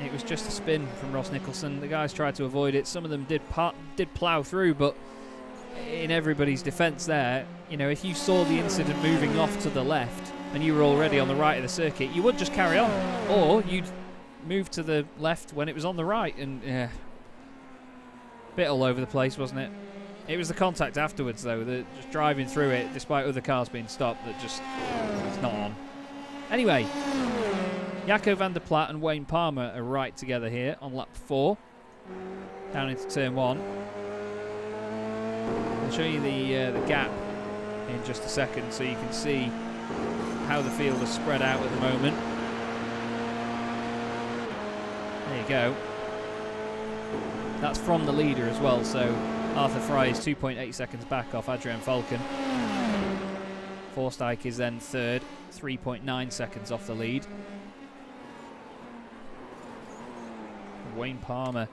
it was just a spin from Ross Nicholson. The guys tried to avoid it. Some of them did plough through, but in everybody's defence there, you know, if you saw the incident moving off to the left and you were already on the right of the circuit, you would just carry on. Or you'd move to the left when it was on the right. And, yeah, bit all over the place, wasn't it? It was the contact afterwards, though, that just driving through it, despite other cars being stopped, that just, it's not on. Anyway, Jaco van der Plat and Wayne Palmer are right together here on lap 4, down into turn 1. I'll show you the gap in just a second so you can see how the field is spread out at the moment. There you go. That's from the leader as well, so Arthur Fry is 2.8 seconds back off Adrian Falcon. Forsyth is then third, 3.9 seconds off the lead. Wayne Palmer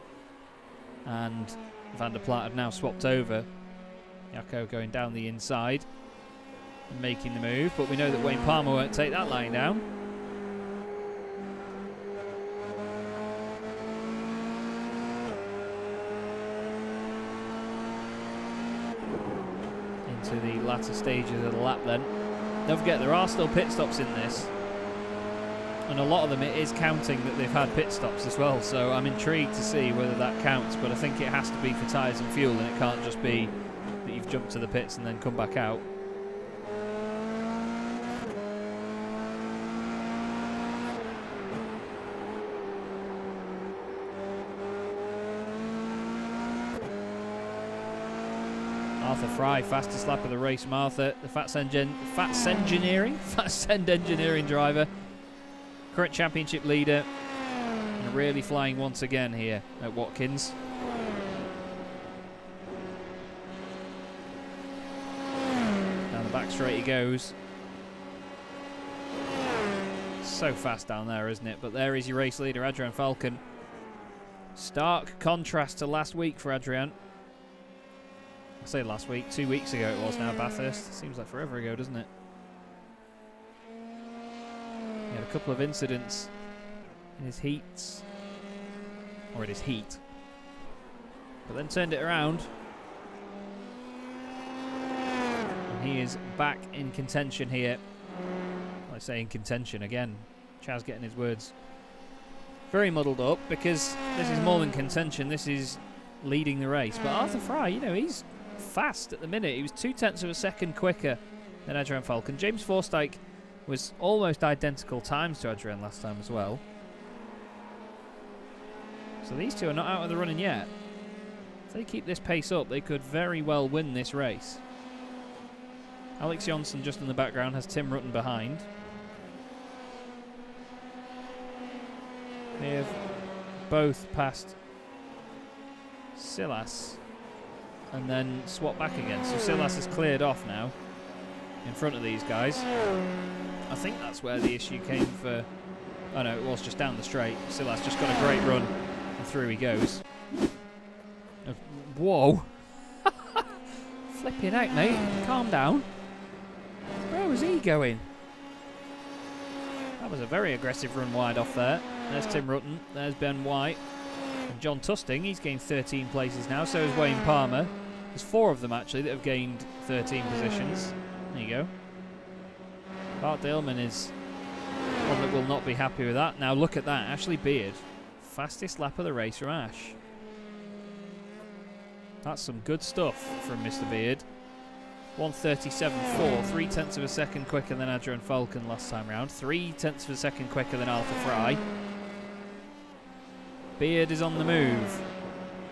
and Van der Plat have now swapped over. Jaco going down the inside and making the move, but we know that Wayne Palmer won't take that line down. Into the latter stages of the lap then. Don't forget, there are still pit stops in this, and a lot of them it is counting that they've had pit stops as well, so I'm intrigued to see whether that counts, but I think it has to be for tyres and fuel, and it can't just be that you've jumped to the pits and then come back out. Arthur Fry, fastest lap of the race from Arthur, the Fatsend Engineering driver, current championship leader, and really flying once again here at Watkins. Down the back straight he goes. So fast down there, isn't it? But there is your race leader, Adrian Falcon. Stark contrast to last week for Adrian. I say last week, 2 weeks ago it was now, Bathurst. Seems like forever ago, doesn't it? He had a couple of incidents in his heats, or in his heat, but then turned it around. And he is back in contention here. I say in contention again. Chaz getting his words very muddled up, because this is more than contention, this is leading the race. But Arthur Fry, you know, he's fast at the minute. He was 0.2 of a second quicker than Adrian Falcon. James Forsyth was almost identical times to Adrian last time as well. So these two are not out of the running yet. If they keep this pace up, they could very well win this race. Alex Johnson just in the background has Tim Rutten behind. They have both passed Silas and then swap back again. So Silas is cleared off now in front of these guys. I think that's where the issue came for... Oh no, it was just down the straight. Silas just got a great run and through he goes. Whoa. Flipping out, mate. Calm down. Where was he going? That was a very aggressive run wide off there. There's Tim Rutten. There's Ben White. And John Tusting, he's gained 13 places now. So has Wayne Palmer. There's 4 of them actually that have gained 13 positions. There you go. Bart Daleman is one that will not be happy with that. Now look at that. Ashley Beard. Fastest lap of the race from Ash. That's some good stuff from Mr. Beard. 1:37.4, 0.3 of a second quicker than Adrian Falcon last time round. 0.3 of a second quicker than Arthur Fry. Beard is on the move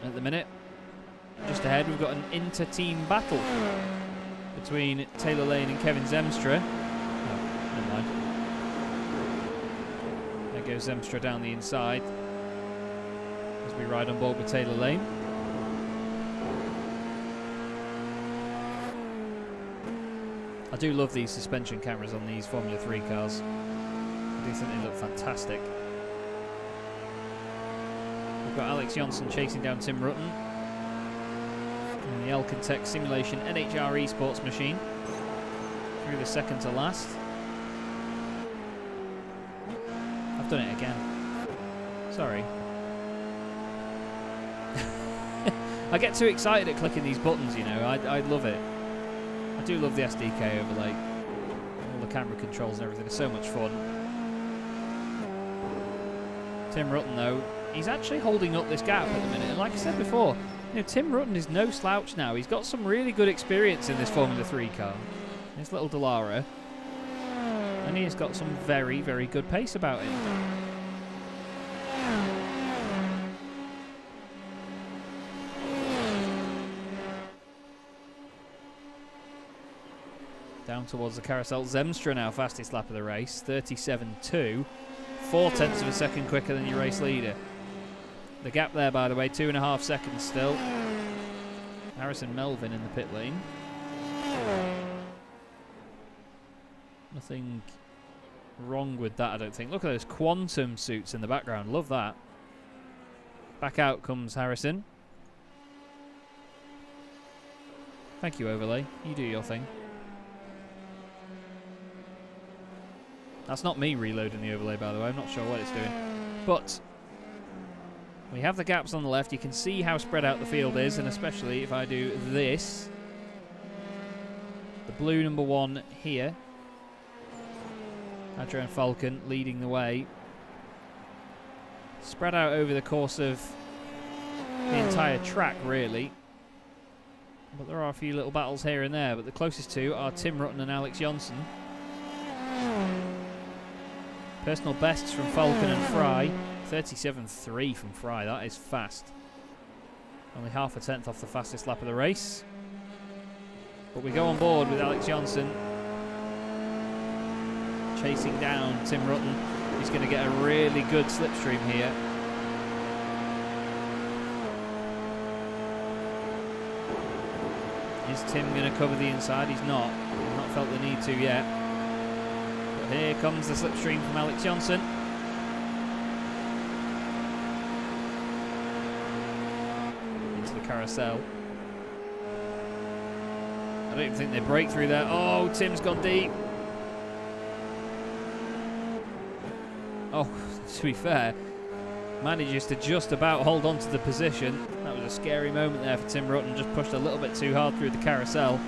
at the minute. Just ahead, we've got an inter-team battle between Taylor Lane and Kevin Zemstra. Oh, never mind. There goes Zemstra down the inside as we ride on board with Taylor Lane. I do love these suspension cameras on these Formula 3 cars. I do think they look fantastic. We've got Alex Johnson chasing down Tim Rutten in the Alcantech Simulation NHR Esports machine through the second to last. I've done it again. Sorry. I get too excited at clicking these buttons, you know. I love it. I do love the SDK overlay. All the camera controls and everything are so much fun. Tim Rutten, though, he's actually holding up this gap at the minute. And like I said before, you know, Tim Rutten is no slouch now. He's got some really good experience in this Formula 3 car. This little Dallara. And he's got some very, very good pace about him. Down towards the carousel. Zemstra now fastest lap of the race. 37.2. 0.4 of a second quicker than your race leader. The gap there, by the way, 2.5 seconds still. Harrison Melvin in the pit lane. Nothing wrong with that, I don't think. Look at those quantum suits in the background. Love that. Back out comes Harrison. Thank you, overlay. You do your thing. That's not me reloading the overlay, by the way. I'm not sure what it's doing. But we have the gaps on the left. You can see how spread out the field is, and especially if I do this. The blue number 1 here. Adrian Falcon leading the way. Spread out over the course of the entire track, really. But there are a few little battles here and there. But the closest two are Tim Rutten and Alex Johnson. Personal bests from Falcon and Fry. 37.3 from Fry. That is fast. Only 0.5 tenth off the fastest lap of the race. But we go on board with Alex Johnson chasing down Tim Rutten. He's going to get a really good slipstream here. Is Tim going to cover the inside? He's not. He's not felt the need to yet. But here comes the slipstream from Alex Johnson. Into the carousel. I don't even think they break through there. Oh, Tim's gone deep. Oh, to be fair, manages to just about hold on to the position. That was a scary moment there for Tim Rutten. Just pushed a little bit too hard through the carousel.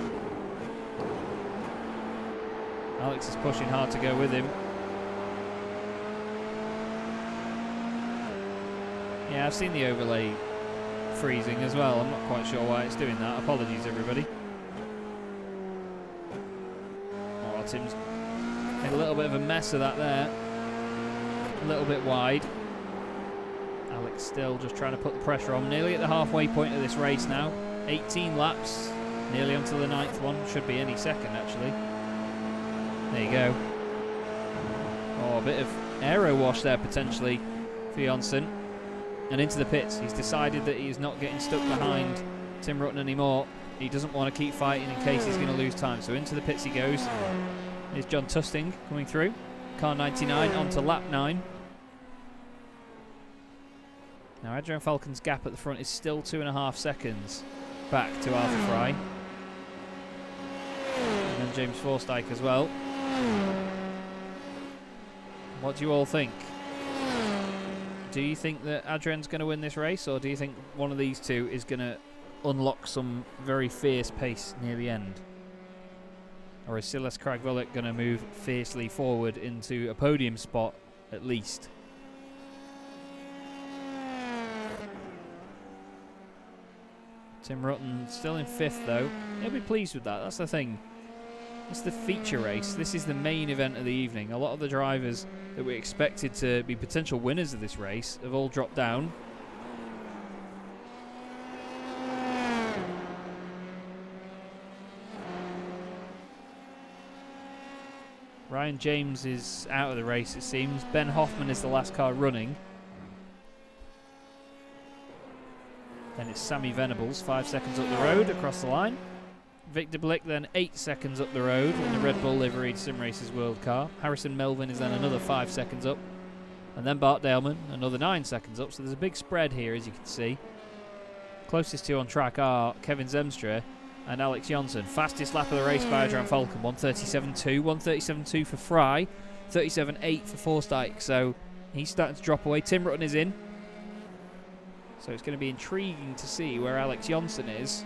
Alex is pushing hard to go with him. Yeah, I've seen the overlay freezing as well. I'm not quite sure why it's doing that. Apologies, everybody. Oh, Tim's made a little bit of a mess of that there. A little bit wide. Alex still just trying to put the pressure on. Nearly at the halfway point of this race now. 18 laps. Nearly onto the 9th one. Should be any second, actually. There you go. Oh, a bit of aero wash there, potentially, for Johnson. And into the pits. He's decided that he's not getting stuck behind Tim Rutten anymore. He doesn't want to keep fighting in case he's going to lose time. So into the pits he goes. Here's John Tusting coming through. Car 99 onto lap 9. Now Adrian Falcon's gap at the front is still 2.5 seconds back to Arthur Fry. And then James Forsythe as well. What do you all think? Do you think that Adrian's going to win this race, or do you think one of these two is going to unlock some very fierce pace near the end? Or is Silas Craig-Vulloch going to move fiercely forward into a podium spot at least? Tim Rutten still in 5th though. He'll be pleased with that, that's the thing. It's the feature race. This is the main event of the evening. A lot of the drivers that we expected to be potential winners of this race have all dropped down. Ryan James is out of the race, it seems. Ben Hoffman is the last car running. Then it's Sammy Venables, 5 seconds up the road across the line. Victor Blick then 8 seconds up the road in the Red Bull liveried Simracersworld car. Harrison Melvin is then another 5 seconds up. And then Bart Daleman, another 9 seconds up. So there's a big spread here, as you can see. Closest two on track are Kevin Zemstra and Alex Johnson. Fastest lap of the race by Adrian Falcon, 1:37.2. 1:37.2 for Fry, 37.8 for Forsyth. So he's starting to drop away. Tim Rutten is in. So it's going to be intriguing to see where Alex Johnson is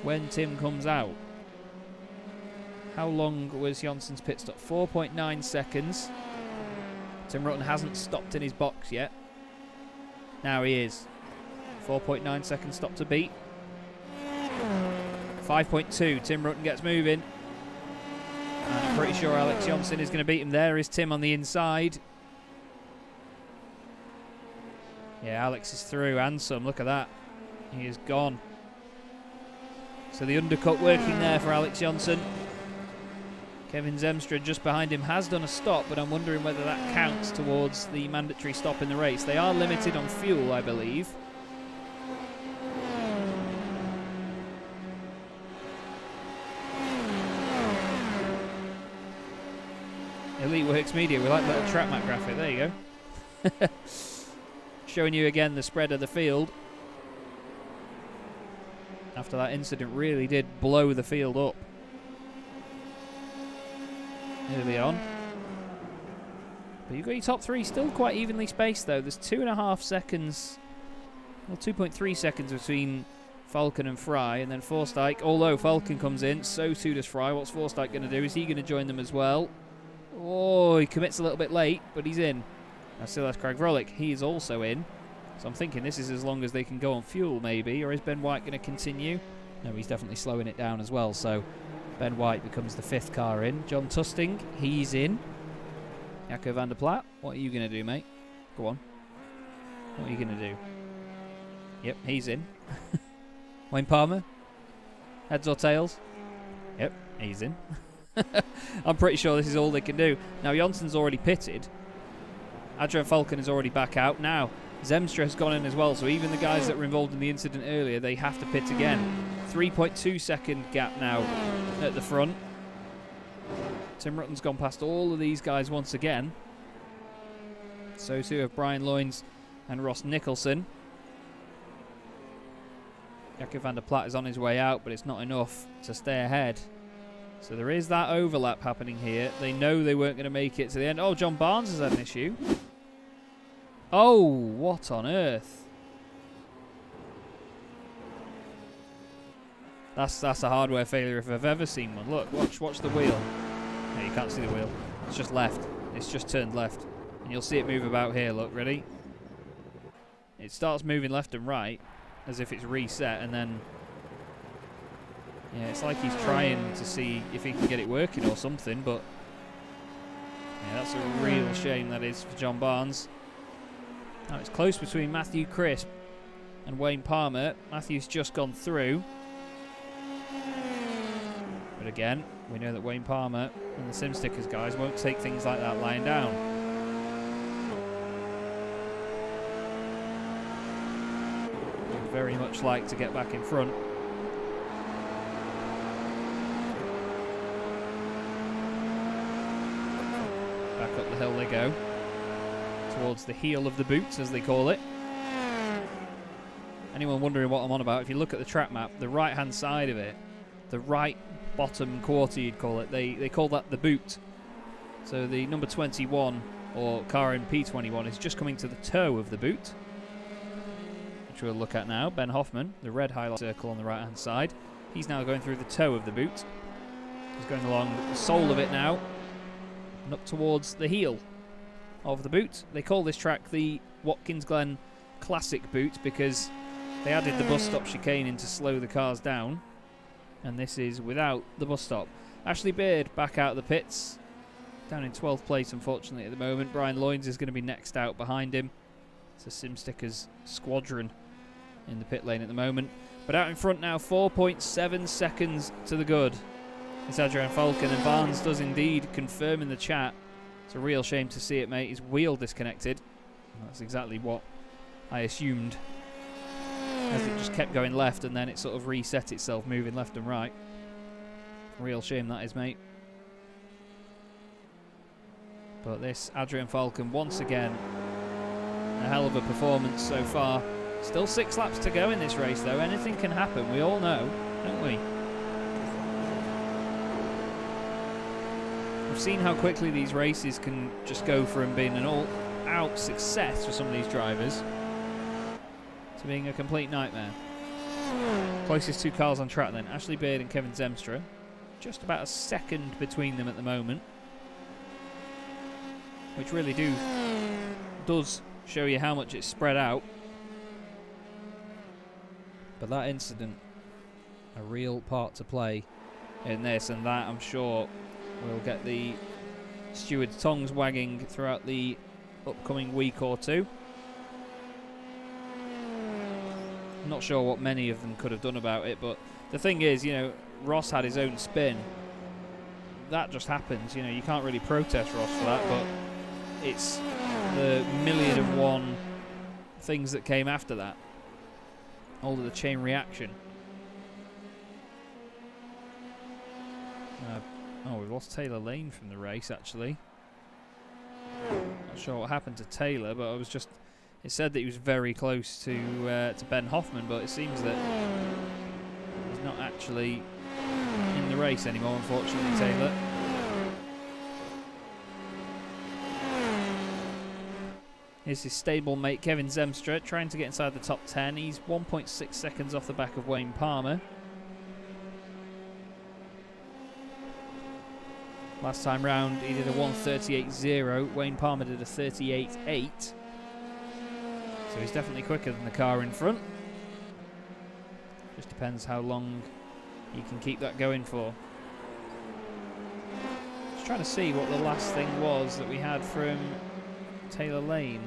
when Tim comes out. How long was Johnson's pit stop? 4.9 seconds. Tim Rutten hasn't stopped in his box yet. Now he is. 4.9 seconds stop to beat. 5.2. Tim Rutten gets moving. And I'm pretty sure Alex Johnson is going to beat him. There is Tim on the inside. Yeah, Alex is through and some. Look at that. He is gone. So the undercut working there for Alex Johnson. Kevin Zemstra just behind him has done a stop, but I'm wondering whether that counts towards the mandatory stop in the race. They are limited on fuel, I believe. Elite Works Media, we like that track map graphic. There you go. Showing you again the spread of the field. After that incident really did blow the field up early on. But you've got your top three still quite evenly spaced though. There's 2.5 seconds, well 2.3 seconds between Falcon and Fry, and then Forsyth. Although Falcon comes in, so too does Fry. What's Forsyth going to do? Is he going to join them as well? Oh, he commits a little bit late, but he's in. Now still has Craig Vrolick. He is also in. So I'm thinking this is as long as they can go on fuel, maybe. Or is Ben White going to continue? No, he's definitely slowing it down as well. So Ben White becomes the 5th car in. John Tusting, he's in. Jacco van der Plat, what are you going to do, mate? Go on. What are you going to do? Yep, he's in. Wayne Palmer, heads or tails? Yep, he's in. I'm pretty sure this is all they can do. Now, Johnson's already pitted. Adrian Falcon is already back out. Now, Zemstra has gone in as well, so even the guys that were involved in the incident earlier, they have to pit again. 3.2 second gap now at the front. Tim Rutten's gone past all of these guys once again. So too have Brian Loynes and Ross Nicholson. Jacco van der Plat is on his way out, but it's not enough to stay ahead. So there is that overlap happening here. They know they weren't going to make it to the end. Oh, John Barnes has had an issue. Oh, what on earth? That's a hardware failure if I've ever seen one. Look, watch the wheel. No, you can't see the wheel. It's just left. It's just turned left. And you'll see it move about here. Look, ready? It starts moving left and right as if it's reset, and then yeah, it's like he's trying to see if he can get it working or something, but yeah, that's a real shame that is for John Barnes. Now it's close between Matthew Crisp and Wayne Palmer. Matthew's just gone through. But again, we know that Wayne Palmer and the Sim Stickers guys won't take things like that lying down. They'd very much like to get back in front. Back up the hill they go. Towards the heel of the boots, as they call it. Anyone wondering what I'm on about, if you look at the track map, the right-hand side of it, the right bottom quarter you'd call it, they call that the boot. So the number 21, or car in P21, is just coming to the toe of the boot, which we'll look at now. Ben Hoffman, the red highlight circle on the right-hand side, he's now going through the toe of the boot. He's going along the sole of it now, and up towards the heel of the boot. They call this track the Watkins Glen Classic Boot because they added the bus stop chicane in to slow the cars down, and this is without the bus stop. Ashley Beard back out of the pits. Down in 12th place, unfortunately, at the moment. Brian Loynes is going to be next out behind him. It's a SimStickers squadron in the pit lane at the moment. But out in front now, 4.7 seconds to the good. It's Adrian Falcon, and Barnes does indeed confirm in the chat. It's a real shame to see it, mate. His wheel disconnected. That's exactly what I assumed, as it just kept going left and then it sort of reset itself, moving left and right. Real shame that is, mate. But this Adrian Falcon, once again, a hell of a performance so far. Still 6 laps to go in this race, though. Anything can happen, we all know, don't we? We've seen how quickly these races can just go from being an all-out success for some of these drivers to being a complete nightmare. Closest 2 cars on track then, Ashley Beard and Kevin Zemstra. Just about a second between them at the moment, which really does show you how much it's spread out. But that incident, a real part to play in this, and that I'm sure will get the steward's tongues wagging throughout the upcoming week or two. I'm not sure what many of them could have done about it, but the thing is, you know, Ross had his own spin. That just happens, you know, you can't really protest Ross for that, but it's the million and one things that came after that. All of the chain reaction. Oh, we've lost Taylor Lane from the race, actually. Not sure what happened to Taylor, but it said that he was very close to Ben Hoffman, but it seems that he's not actually in the race anymore, unfortunately, Taylor. Here's his stablemate Kevin Zemstra trying to get inside the top 10. He's 1.6 seconds off the back of Wayne Palmer. Last time round he did a 1:38.0. Wayne Palmer did a 38.8. So he's definitely quicker than the car in front. Just depends how long he can keep that going for. Just trying to see what the last thing was that we had from Taylor Lane.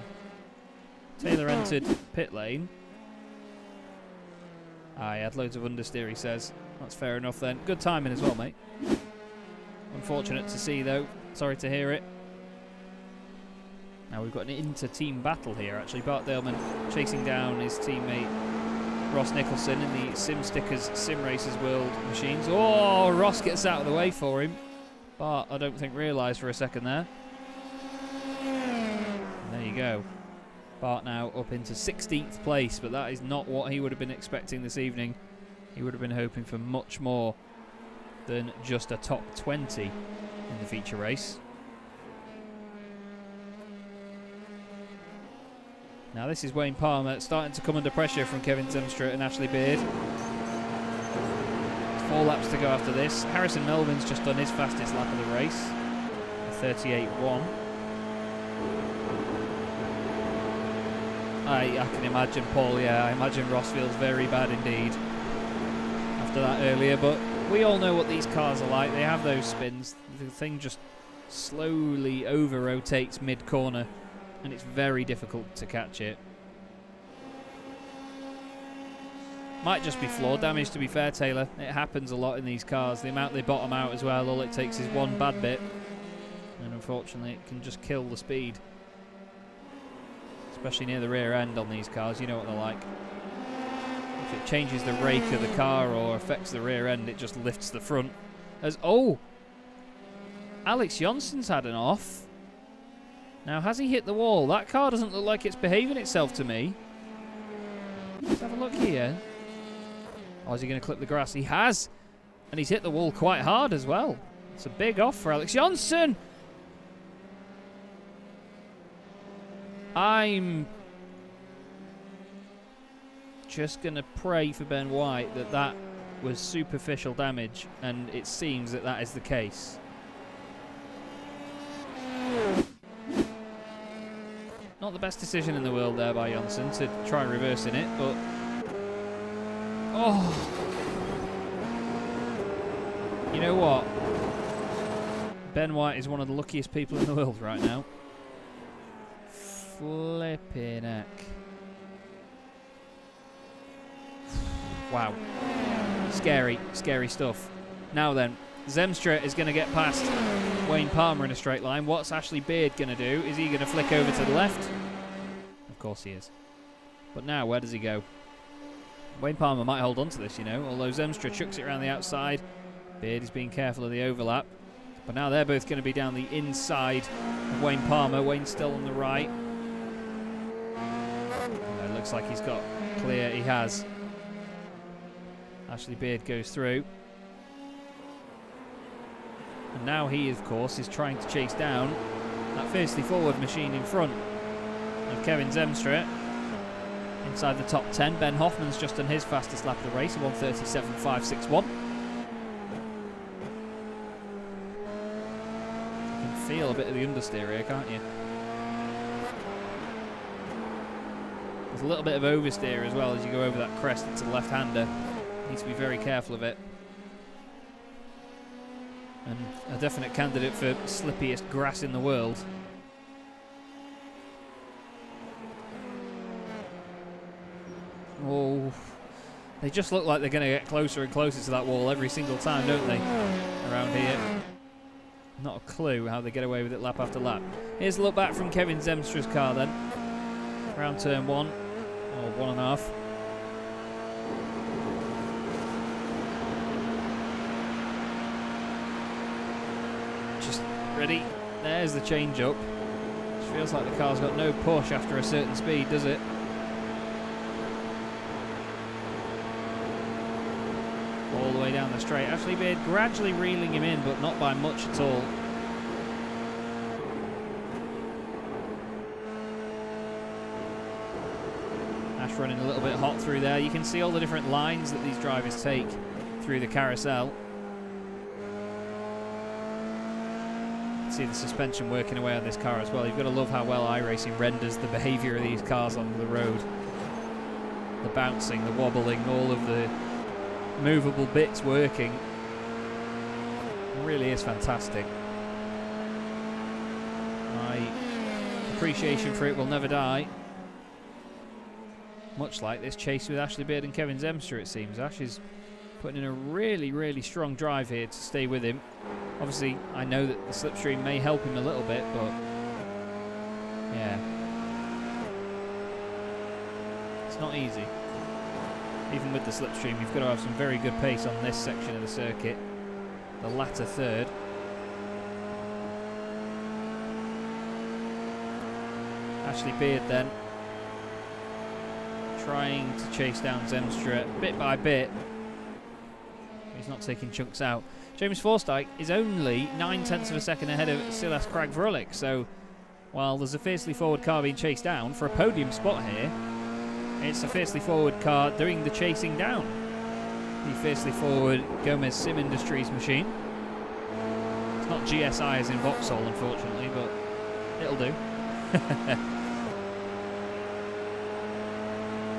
Taylor entered pit lane. He had loads of understeer, he says. That's fair enough then. Good timing as well, mate. Unfortunate to see, though. Sorry to hear it. Now we've got an inter-team battle here, actually. Bart Daleman chasing down his teammate Ross Nicholson in the SimStickers Simracersworld machines. Oh, Ross gets out of the way for him. Bart, I don't think, realised for a second there. And there you go. Bart now up into 16th place, but that is not what he would have been expecting this evening. He would have been hoping for much more than just a top 20 in the feature race. Now this is Wayne Palmer starting to come under pressure from Kevin Zemstra and Ashley Beard. 4 laps to go after this. Harrison Melvin's just done his fastest lap of the race, a 38.1. I can imagine, Paul, yeah, I imagine Ross feels very bad indeed after that earlier, but we all know what these cars are like. They have those spins. The thing just slowly over-rotates mid-corner, and it's very difficult to catch it. Might just be floor damage, to be fair, Taylor. It happens a lot in these cars. The amount they bottom out as well, all it takes is one bad bit, and unfortunately it can just kill the speed. Especially near the rear end on these cars, you know what they're like. If it changes the rake of the car or affects the rear end, it just lifts the front. Oh! Alex Jonsson's had an off. Now, has he hit the wall? That car doesn't look like it's behaving itself to me. Let's have a look here. Oh, is he going to clip the grass? He has! And he's hit the wall quite hard as well. It's a big off for Alex Jonsson! I'm just going to pray for Ben White that that was superficial damage, and it seems that that is the case. Not the best decision in the world there by Jonsson to try reversing it, but... Oh! You know what? Ben White is one of the luckiest people in the world right now. Flipping heck. Wow. Scary, scary stuff. Now then, Zemstra is going to get past Wayne Palmer in a straight line. What's Ashley Beard going to do? Is he going to flick over to the left? Of course he is. But now, where does he go? Wayne Palmer might hold on to this, you know, although Zemstra chucks it around the outside. Beard is being careful of the overlap. But now they're both going to be down the inside of Wayne Palmer. Wayne's still on the right. It looks like he's got clear. He has. Ashley Beard goes through. And now he, of course, is trying to chase down that fiercely forward machine in front of Kevin Zemstra. Inside the top 10, Ben Hoffman's just done his fastest lap of the race, 1:37.561. You can feel a bit of the understeer here, can't you? There's a little bit of oversteer as well as you go over that crest into the left-hander. Needs to be very careful of it. And a definite candidate for slippiest grass in the world. Oh, they just look like they're going to get closer and closer to that wall every single time, don't they? Around here. Not a clue how they get away with it lap after lap. Here's a look back from Kevin Zemstra's car then. Around turn 1, or 1.5. Just ready. There's the change up. It feels like the car's got no push after a certain speed, does it? All the way down the straight. Ashley Beard gradually reeling him in, but not by much at all. Ash running a little bit hot through there. You can see all the different lines that these drivers take through the carousel. See the suspension working away on this car as well. You've got to love how well iRacing renders the behaviour of these cars on the road. The bouncing, the wobbling, all of the movable bits working. It really is fantastic. My appreciation for it will never die. Much like this chase with Ashley Beard and Kevin Zemstra, it seems. Ash is putting in a really, really strong drive here to stay with him. Obviously, I know that the slipstream may help him a little bit, but yeah. It's not easy. Even with the slipstream, you've got to have some very good pace on this section of the circuit. The latter third. Ashley Beard then trying to chase down Zemstra bit by bit. He's not taking chunks out. James Forsythe is only 9/10 of a second ahead of Silas Krag-Vrolik, so while there's a fiercely forward car being chased down for a podium spot here, it's a fiercely forward car doing the chasing down. The fiercely forward Gomez Sim Industries machine. It's not GSI as in Vauxhall, unfortunately, but it'll do.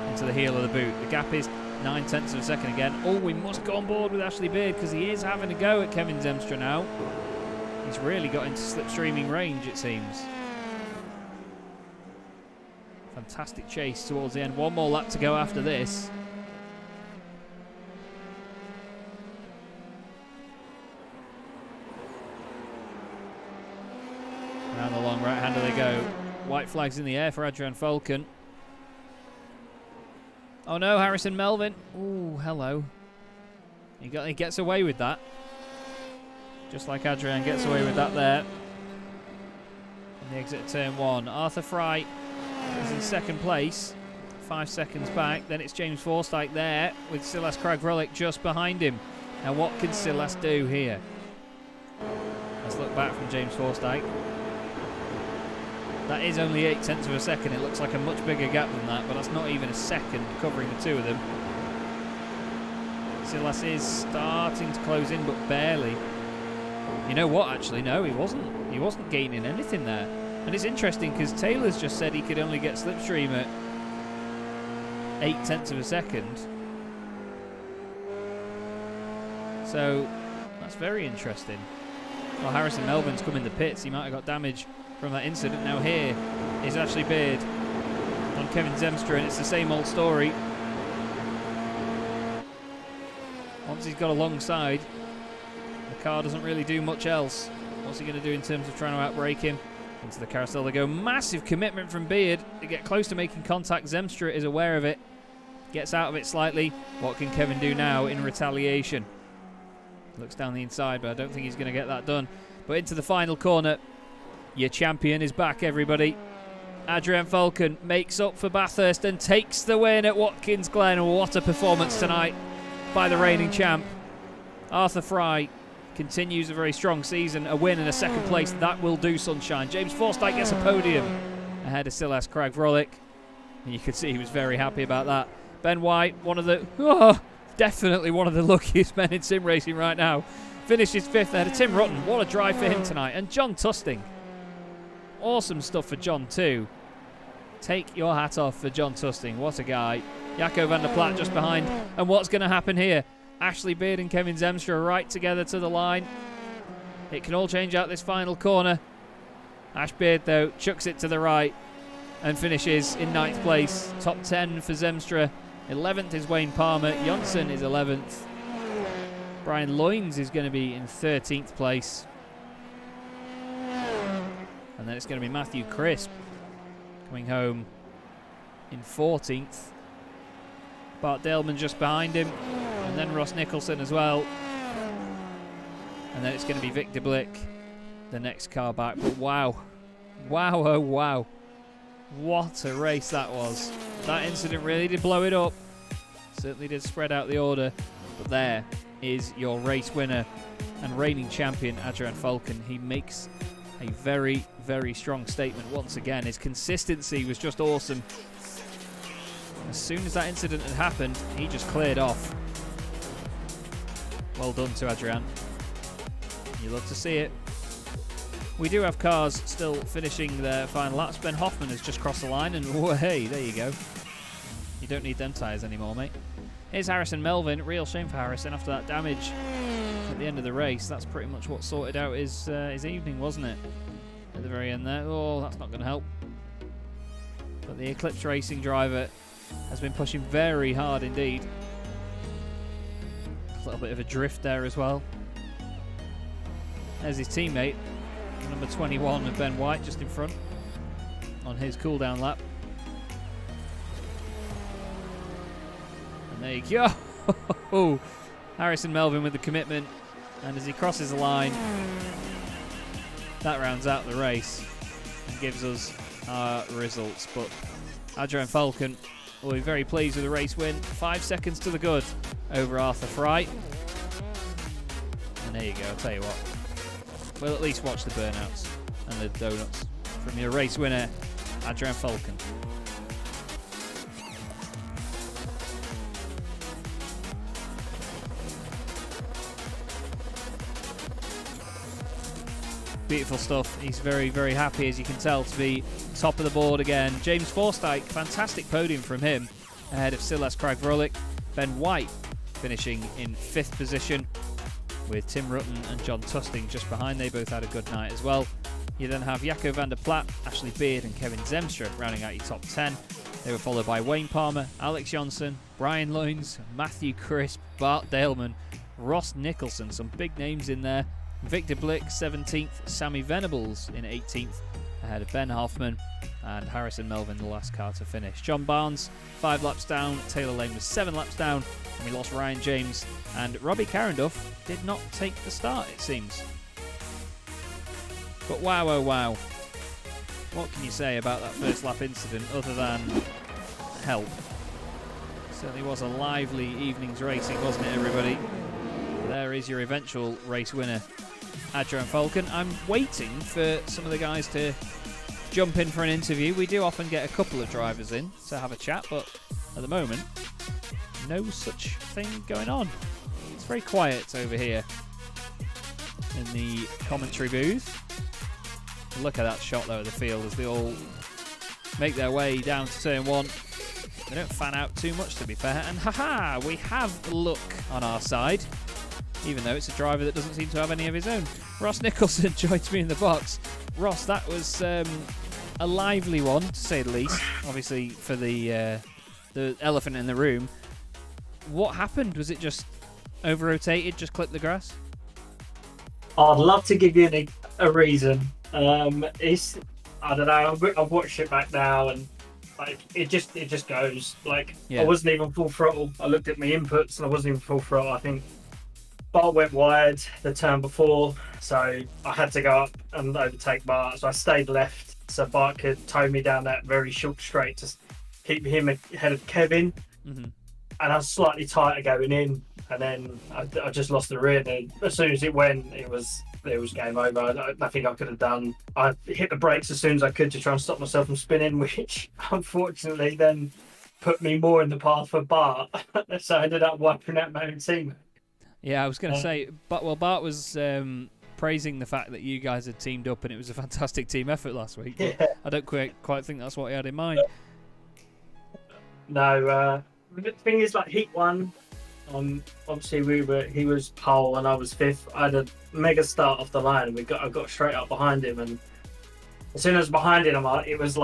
Into the heel of the boot. The gap is 9/10 of a second again. Oh, we must go on board with Ashley Beard because he is having a go at Kevin Zemstra now. He's really got into slipstreaming range, it seems. Fantastic chase towards the end. One more lap to go after this. Around the long right-hander they go. White flags in the air for Adrian Falcon. Oh no, Harrison Melvin. Ooh, hello. He gets away with that. Just like Adrian gets away with that there. On the exit of turn 1. Arthur Fry is in second place. 5 seconds back. Then it's James Forsythe there with Silas Krag-Vrolik just behind him. Now what can Silas do here? Let's look back from James Forsythe. That is only 8/10 of a second. It looks like a much bigger gap than that, but that's not even a second covering the two of them. Silas is starting to close in, but barely. You know what, actually? No, he wasn't. He wasn't gaining anything there. And it's interesting because Taylor's just said he could only get slipstream at 8/10 of a second. So that's very interesting. Well, Harrison Melvin's come in the pits. He might have got damage from that incident. Now here is Ashley Beard on Kevin Zemstra, and it's the same old story. Once he's got alongside, the car doesn't really do much else. What's he going to do in terms of trying to outbrake him? Into the carousel they go. Massive commitment from Beard to get close to making contact. Zemstra is aware of it. Gets out of it slightly. What can Kevin do now in retaliation? Looks down the inside, but I don't think he's going to get that done. But into the final corner. Your champion is back, everybody. Adrian Falcon makes up for Bathurst and takes the win at Watkins Glen. What a performance tonight by the reigning champ. Arthur Fry continues a very strong season. A win and a second place, that will do, sunshine. James Forsyth gets a podium ahead of Silas Craig-Vrolick. And you could see he was very happy about that. Ben White, definitely one of the luckiest men in sim racing right now. Finishes 5th ahead of Tim Rutten. What a drive for him tonight. And John Tusting. Awesome stuff for John too. Take your hat off for John Tusting. What a guy. Jaco van der Plat just behind. And what's going to happen here? Ashley Beard and Kevin Zemstra right together to the line. It can all change out this final corner. Ash Beard, though, chucks it to the right and finishes in 9th place. Top 10 for Zemstra. 11th is Wayne Palmer. Jonsson is 11th. Brian Loynes is going to be in 13th place. And then it's going to be Matthew Crisp coming home in 14th. Bart Daleman just behind him. And then Ross Nicholson as well. And then it's going to be Victor Blick, the next car back. But wow. Wow, oh wow. What a race that was. That incident really did blow it up. Certainly did spread out the order. But there is your race winner and reigning champion, Adrian Falcon. He makes a very, very strong statement once again. His consistency was just awesome. As soon as that incident had happened, he just cleared off. Well done to Adrian. You love to see it. We do have cars still finishing their final laps. Ben Hoffman has just crossed the line, and oh, hey, there you go. You don't need them tyres anymore, mate. Here's Harrison Melvin. Real shame for Harrison after that damage at the end of the race. That's pretty much what sorted out his evening, wasn't it? At the very end there. Oh, that's not going to help. But the Eclipse Racing driver has been pushing very hard indeed. A little bit of a drift there as well. There's his teammate, number 21 of Ben White, just in front on his cool-down lap. And there you go. Harrison Melvin with the commitment. And as he crosses the line, that rounds out the race and gives us our results. But Adrian Falcon will be very pleased with the race win. 5 seconds to the good over Arthur Fry. And there you go, I'll tell you what. We'll at least watch the burnouts and the donuts from your race winner, Adrian Falcon. Beautiful stuff. He's very, very happy, as you can tell, to be top of the board again. James Forsyth, fantastic podium from him, ahead of Silas Craig-Vrolick. Ben White finishing in 5th position, with Tim Rutten and John Tusting just behind. They both had a good night as well. You then have Jaco van der Plat, Ashley Beard and Kevin Zemstra rounding out your top 10. They were followed by Wayne Palmer, Alex Jonsson, Brian Loynes, Matthew Crisp, Bart Daleman, Ross Nicholson, some big names in there. Victor Blick 17th, Sammy Venables in 18th, ahead of Ben Hoffman, and Harrison Melvin the last car to finish. John Barnes 5 laps down, Taylor Lane was 7 laps down, and we lost Ryan James, and Robbie Carenduff did not take the start, it seems. But wow, oh wow, what can you say about that first lap incident other than help? Certainly was a lively evening's racing, wasn't it, everybody? There is your eventual race winner, Adrian Falcon. I'm waiting for some of the guys to jump in for an interview. We do often get a couple of drivers in to have a chat, but at the moment, no such thing going on. It's very quiet over here in the commentary booth. Look at that shot though of the field as they all make their way down to turn 1. They don't fan out too much, to be fair. And haha, we have luck on our side, even though it's a driver that doesn't seem to have any of his own. Ross Nicholson joins me in the box. Ross, that was a lively one, to say the least. Obviously, for the elephant in the room. What happened? Was it just over-rotated, just clipped the grass? I'd love to give you a reason. It's, I don't know. I've watched it back now, and like it just goes. Like I wasn't even full throttle. I looked at my inputs, and I wasn't even full throttle. I think Bart went wide the turn before, so I had to go up and overtake Bart. So I stayed left, so Bart could tow me down that very short straight to keep him ahead of Kevin. Mm-hmm. And I was slightly tighter going in, and then I just lost the rear. And as soon as it went, it was game over. Nothing I could have done. I hit the brakes as soon as I could to try and stop myself from spinning, which unfortunately then put me more in the path for Bart. So I ended up wiping out my own team. Yeah, I was going to say, Bart was praising the fact that you guys had teamed up and it was a fantastic team effort last week. Yeah. I don't quite think that's what he had in mind. No, the thing is, like Heat 1, obviously he was pole and I was fifth. I had a mega start off the line, and I got straight up behind him, and as soon as I was behind him, it was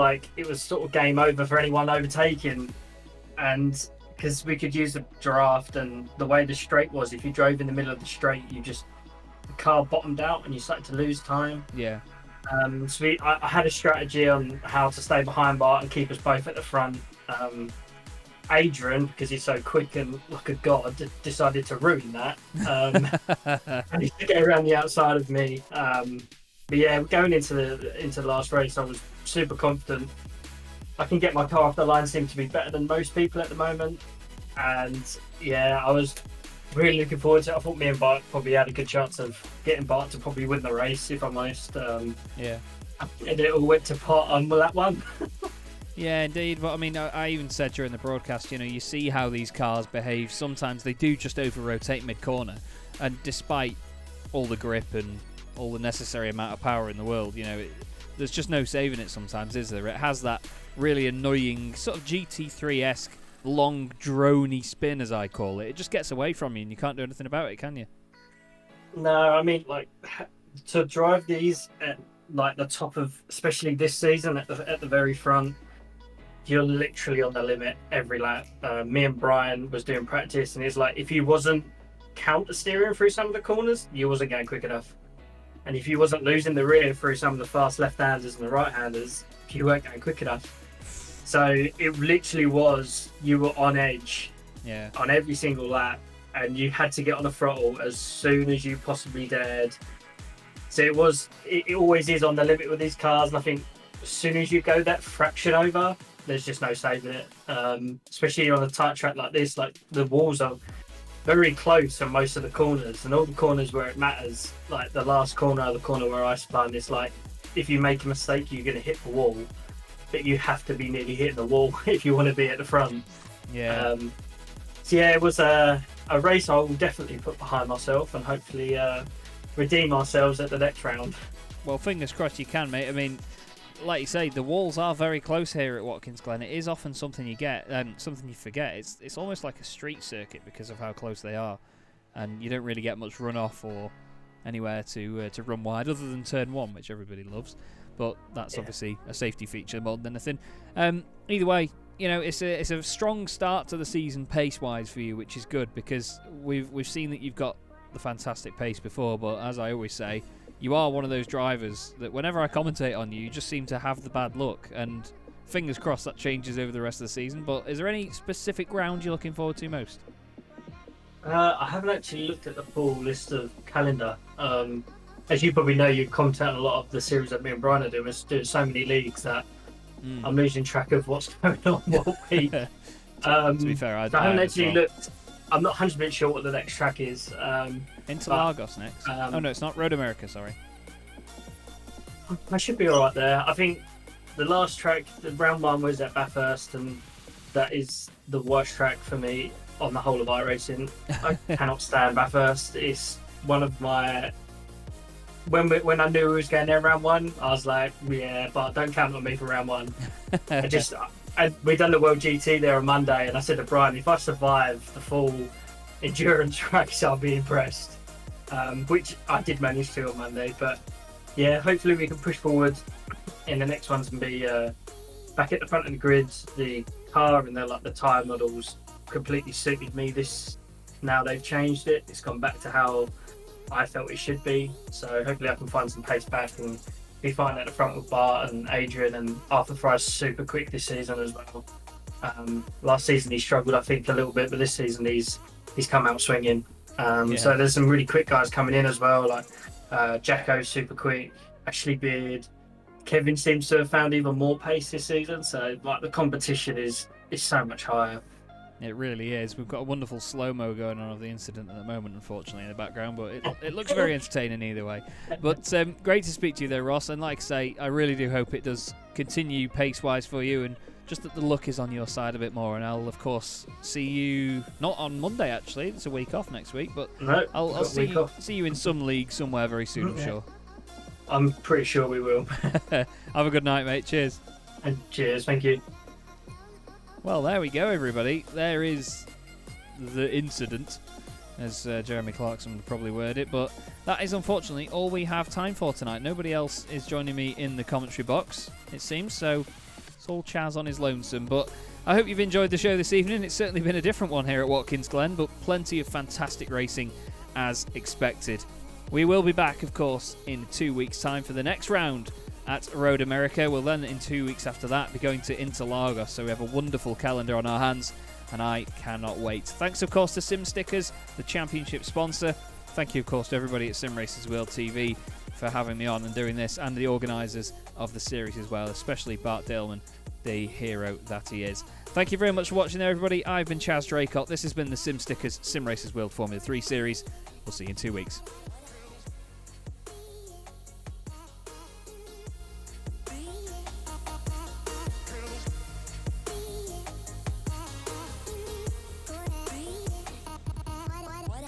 sort of game over for anyone overtaking, and because we could use the draft, and the way the straight was, if you drove in the middle of the straight, the car bottomed out and you started to lose time. Yeah. So I had a strategy on how to stay behind Bart and keep us both at the front. Adrian, because he's so quick and like a god, decided to ruin that. And he took it around the outside of me. But yeah, going into the last race, I was super confident. I can get my car off the line, seemed to be better than most people at the moment. And yeah, I was really looking forward to it. I thought me and Bart probably had a good chance of getting Bart to probably win the race, if I'm honest. Yeah. And it all went to pot on that one. Yeah, indeed. But I mean, I even said during the broadcast, you see how these cars behave. Sometimes they do just over-rotate mid-corner. And despite all the grip and all the necessary amount of power in the world, there's just no saving it sometimes, is there? It has that really annoying, sort of GT3-esque, long, droney spin, as I call it. It just gets away from you and you can't do anything about it, can you? No, I mean, like, to drive these at, like, the top of, especially this season, at the very front, you're literally on the limit every lap. Me and Brian was doing practice, and it's like, if you wasn't counter steering through some of the corners, you wasn't going quick enough. And if you wasn't losing the rear through some of the fast left-handers and the right-handers, you weren't going quick enough. So it literally was, you were on edge on every single lap, and you had to get on the throttle as soon as you possibly dared. So it always is on the limit with these cars, and I think as soon as you go that fraction over, there's just no saving it. Especially on a tight track like this, like the walls are very close on most of the corners, and all the corners where it matters, like the last corner, the corner where I spun, it's like if you make a mistake, you're going to hit the wall, but you have to be nearly hitting the wall if you want to be at the front. Yeah. So yeah, it was a race I will definitely put behind myself, and hopefully redeem ourselves at the next round. Well, fingers crossed you can, mate. I mean, like you say, the walls are very close here at Watkins Glen. It is often something you get, something you forget. It's almost like a street circuit because of how close they are, and you don't really get much runoff or anywhere to run wide other than turn one, which everybody loves. But that's obviously a safety feature more than anything. Either way, it's a strong start to the season pace-wise for you, which is good because we've seen that you've got the fantastic pace before. But as I always say, you are one of those drivers that whenever I commentate on you, you just seem to have the bad luck. And fingers crossed that changes over the rest of the season. But is there any specific round you're looking forward to most? I haven't actually looked at the full list of calendar. As you probably know, you commentate on a lot of the series that me and Brian are doing. We're doing so many leagues that I'm losing track of what's going on what week. To be fair, I haven't actually looked. I'm not 100% sure what the next track is. Interlagos next. Oh no, it's not. Road America, sorry. I should be alright there. I think the last track, the round one, was at Bathurst, and that is the worst track for me on the whole of iRacing. I cannot stand Bathurst. It's one of my... When I knew we was going there round one, I was like, yeah, but don't count on me for round one. We done the World GT there on Monday, and I said to Brian, if I survive the full endurance race, I'll be impressed. which I did manage to on Monday. But yeah, hopefully we can push forward in the next ones and be back at the front of the grids. The car and the tyre models completely suited me. Now they've changed it. It's gone back to how I felt it should be. So hopefully I can find some pace back and be fine at the front with Bart and Adrian, and Arthur Fry's super quick this season as well. Last season he struggled, I think, a little bit, but this season he's come out swinging. So there's some really quick guys coming in as well, like Jacko's super quick, Ashley Beard, Kevin seems to have found even more pace this season. So like the competition is so much higher. It really is. We've got a wonderful slow-mo going on of the incident at the moment, unfortunately, in the background, but it looks very entertaining either way. But great to speak to you there, Ross, and like I say, I really do hope it does continue pace-wise for you, and just that the luck is on your side a bit more. And I'll, of course, see you, not on Monday, actually, it's a week off next week, but no, I'll see you in some league somewhere very soon, I'm sure. I'm pretty sure we will. Have a good night, mate. Cheers. And cheers, thank you. Well, there we go, everybody. There is the incident, as Jeremy Clarkson would probably word it. But that is unfortunately all we have time for tonight. Nobody else is joining me in the commentary box, it seems. So it's all Chaz on his lonesome. But I hope you've enjoyed the show this evening. It's certainly been a different one here at Watkins Glen, but plenty of fantastic racing as expected. We will be back, of course, in 2 weeks' time for the next round at Road America. We'll then, in 2 weeks after that, be going to Interlagos, so we have a wonderful calendar on our hands, and I cannot wait. Thanks, of course, to Sim Stickers, the championship sponsor. Thank you, of course, to everybody at Simracersworld TV for having me on and doing this, and the organisers of the series as well, especially Bart Dillman, the hero that he is. Thank you very much for watching there, everybody. I've been Chaz Draycott. This has been the Sim Stickers Simracersworld Formula 3 series. We'll see you in 2 weeks.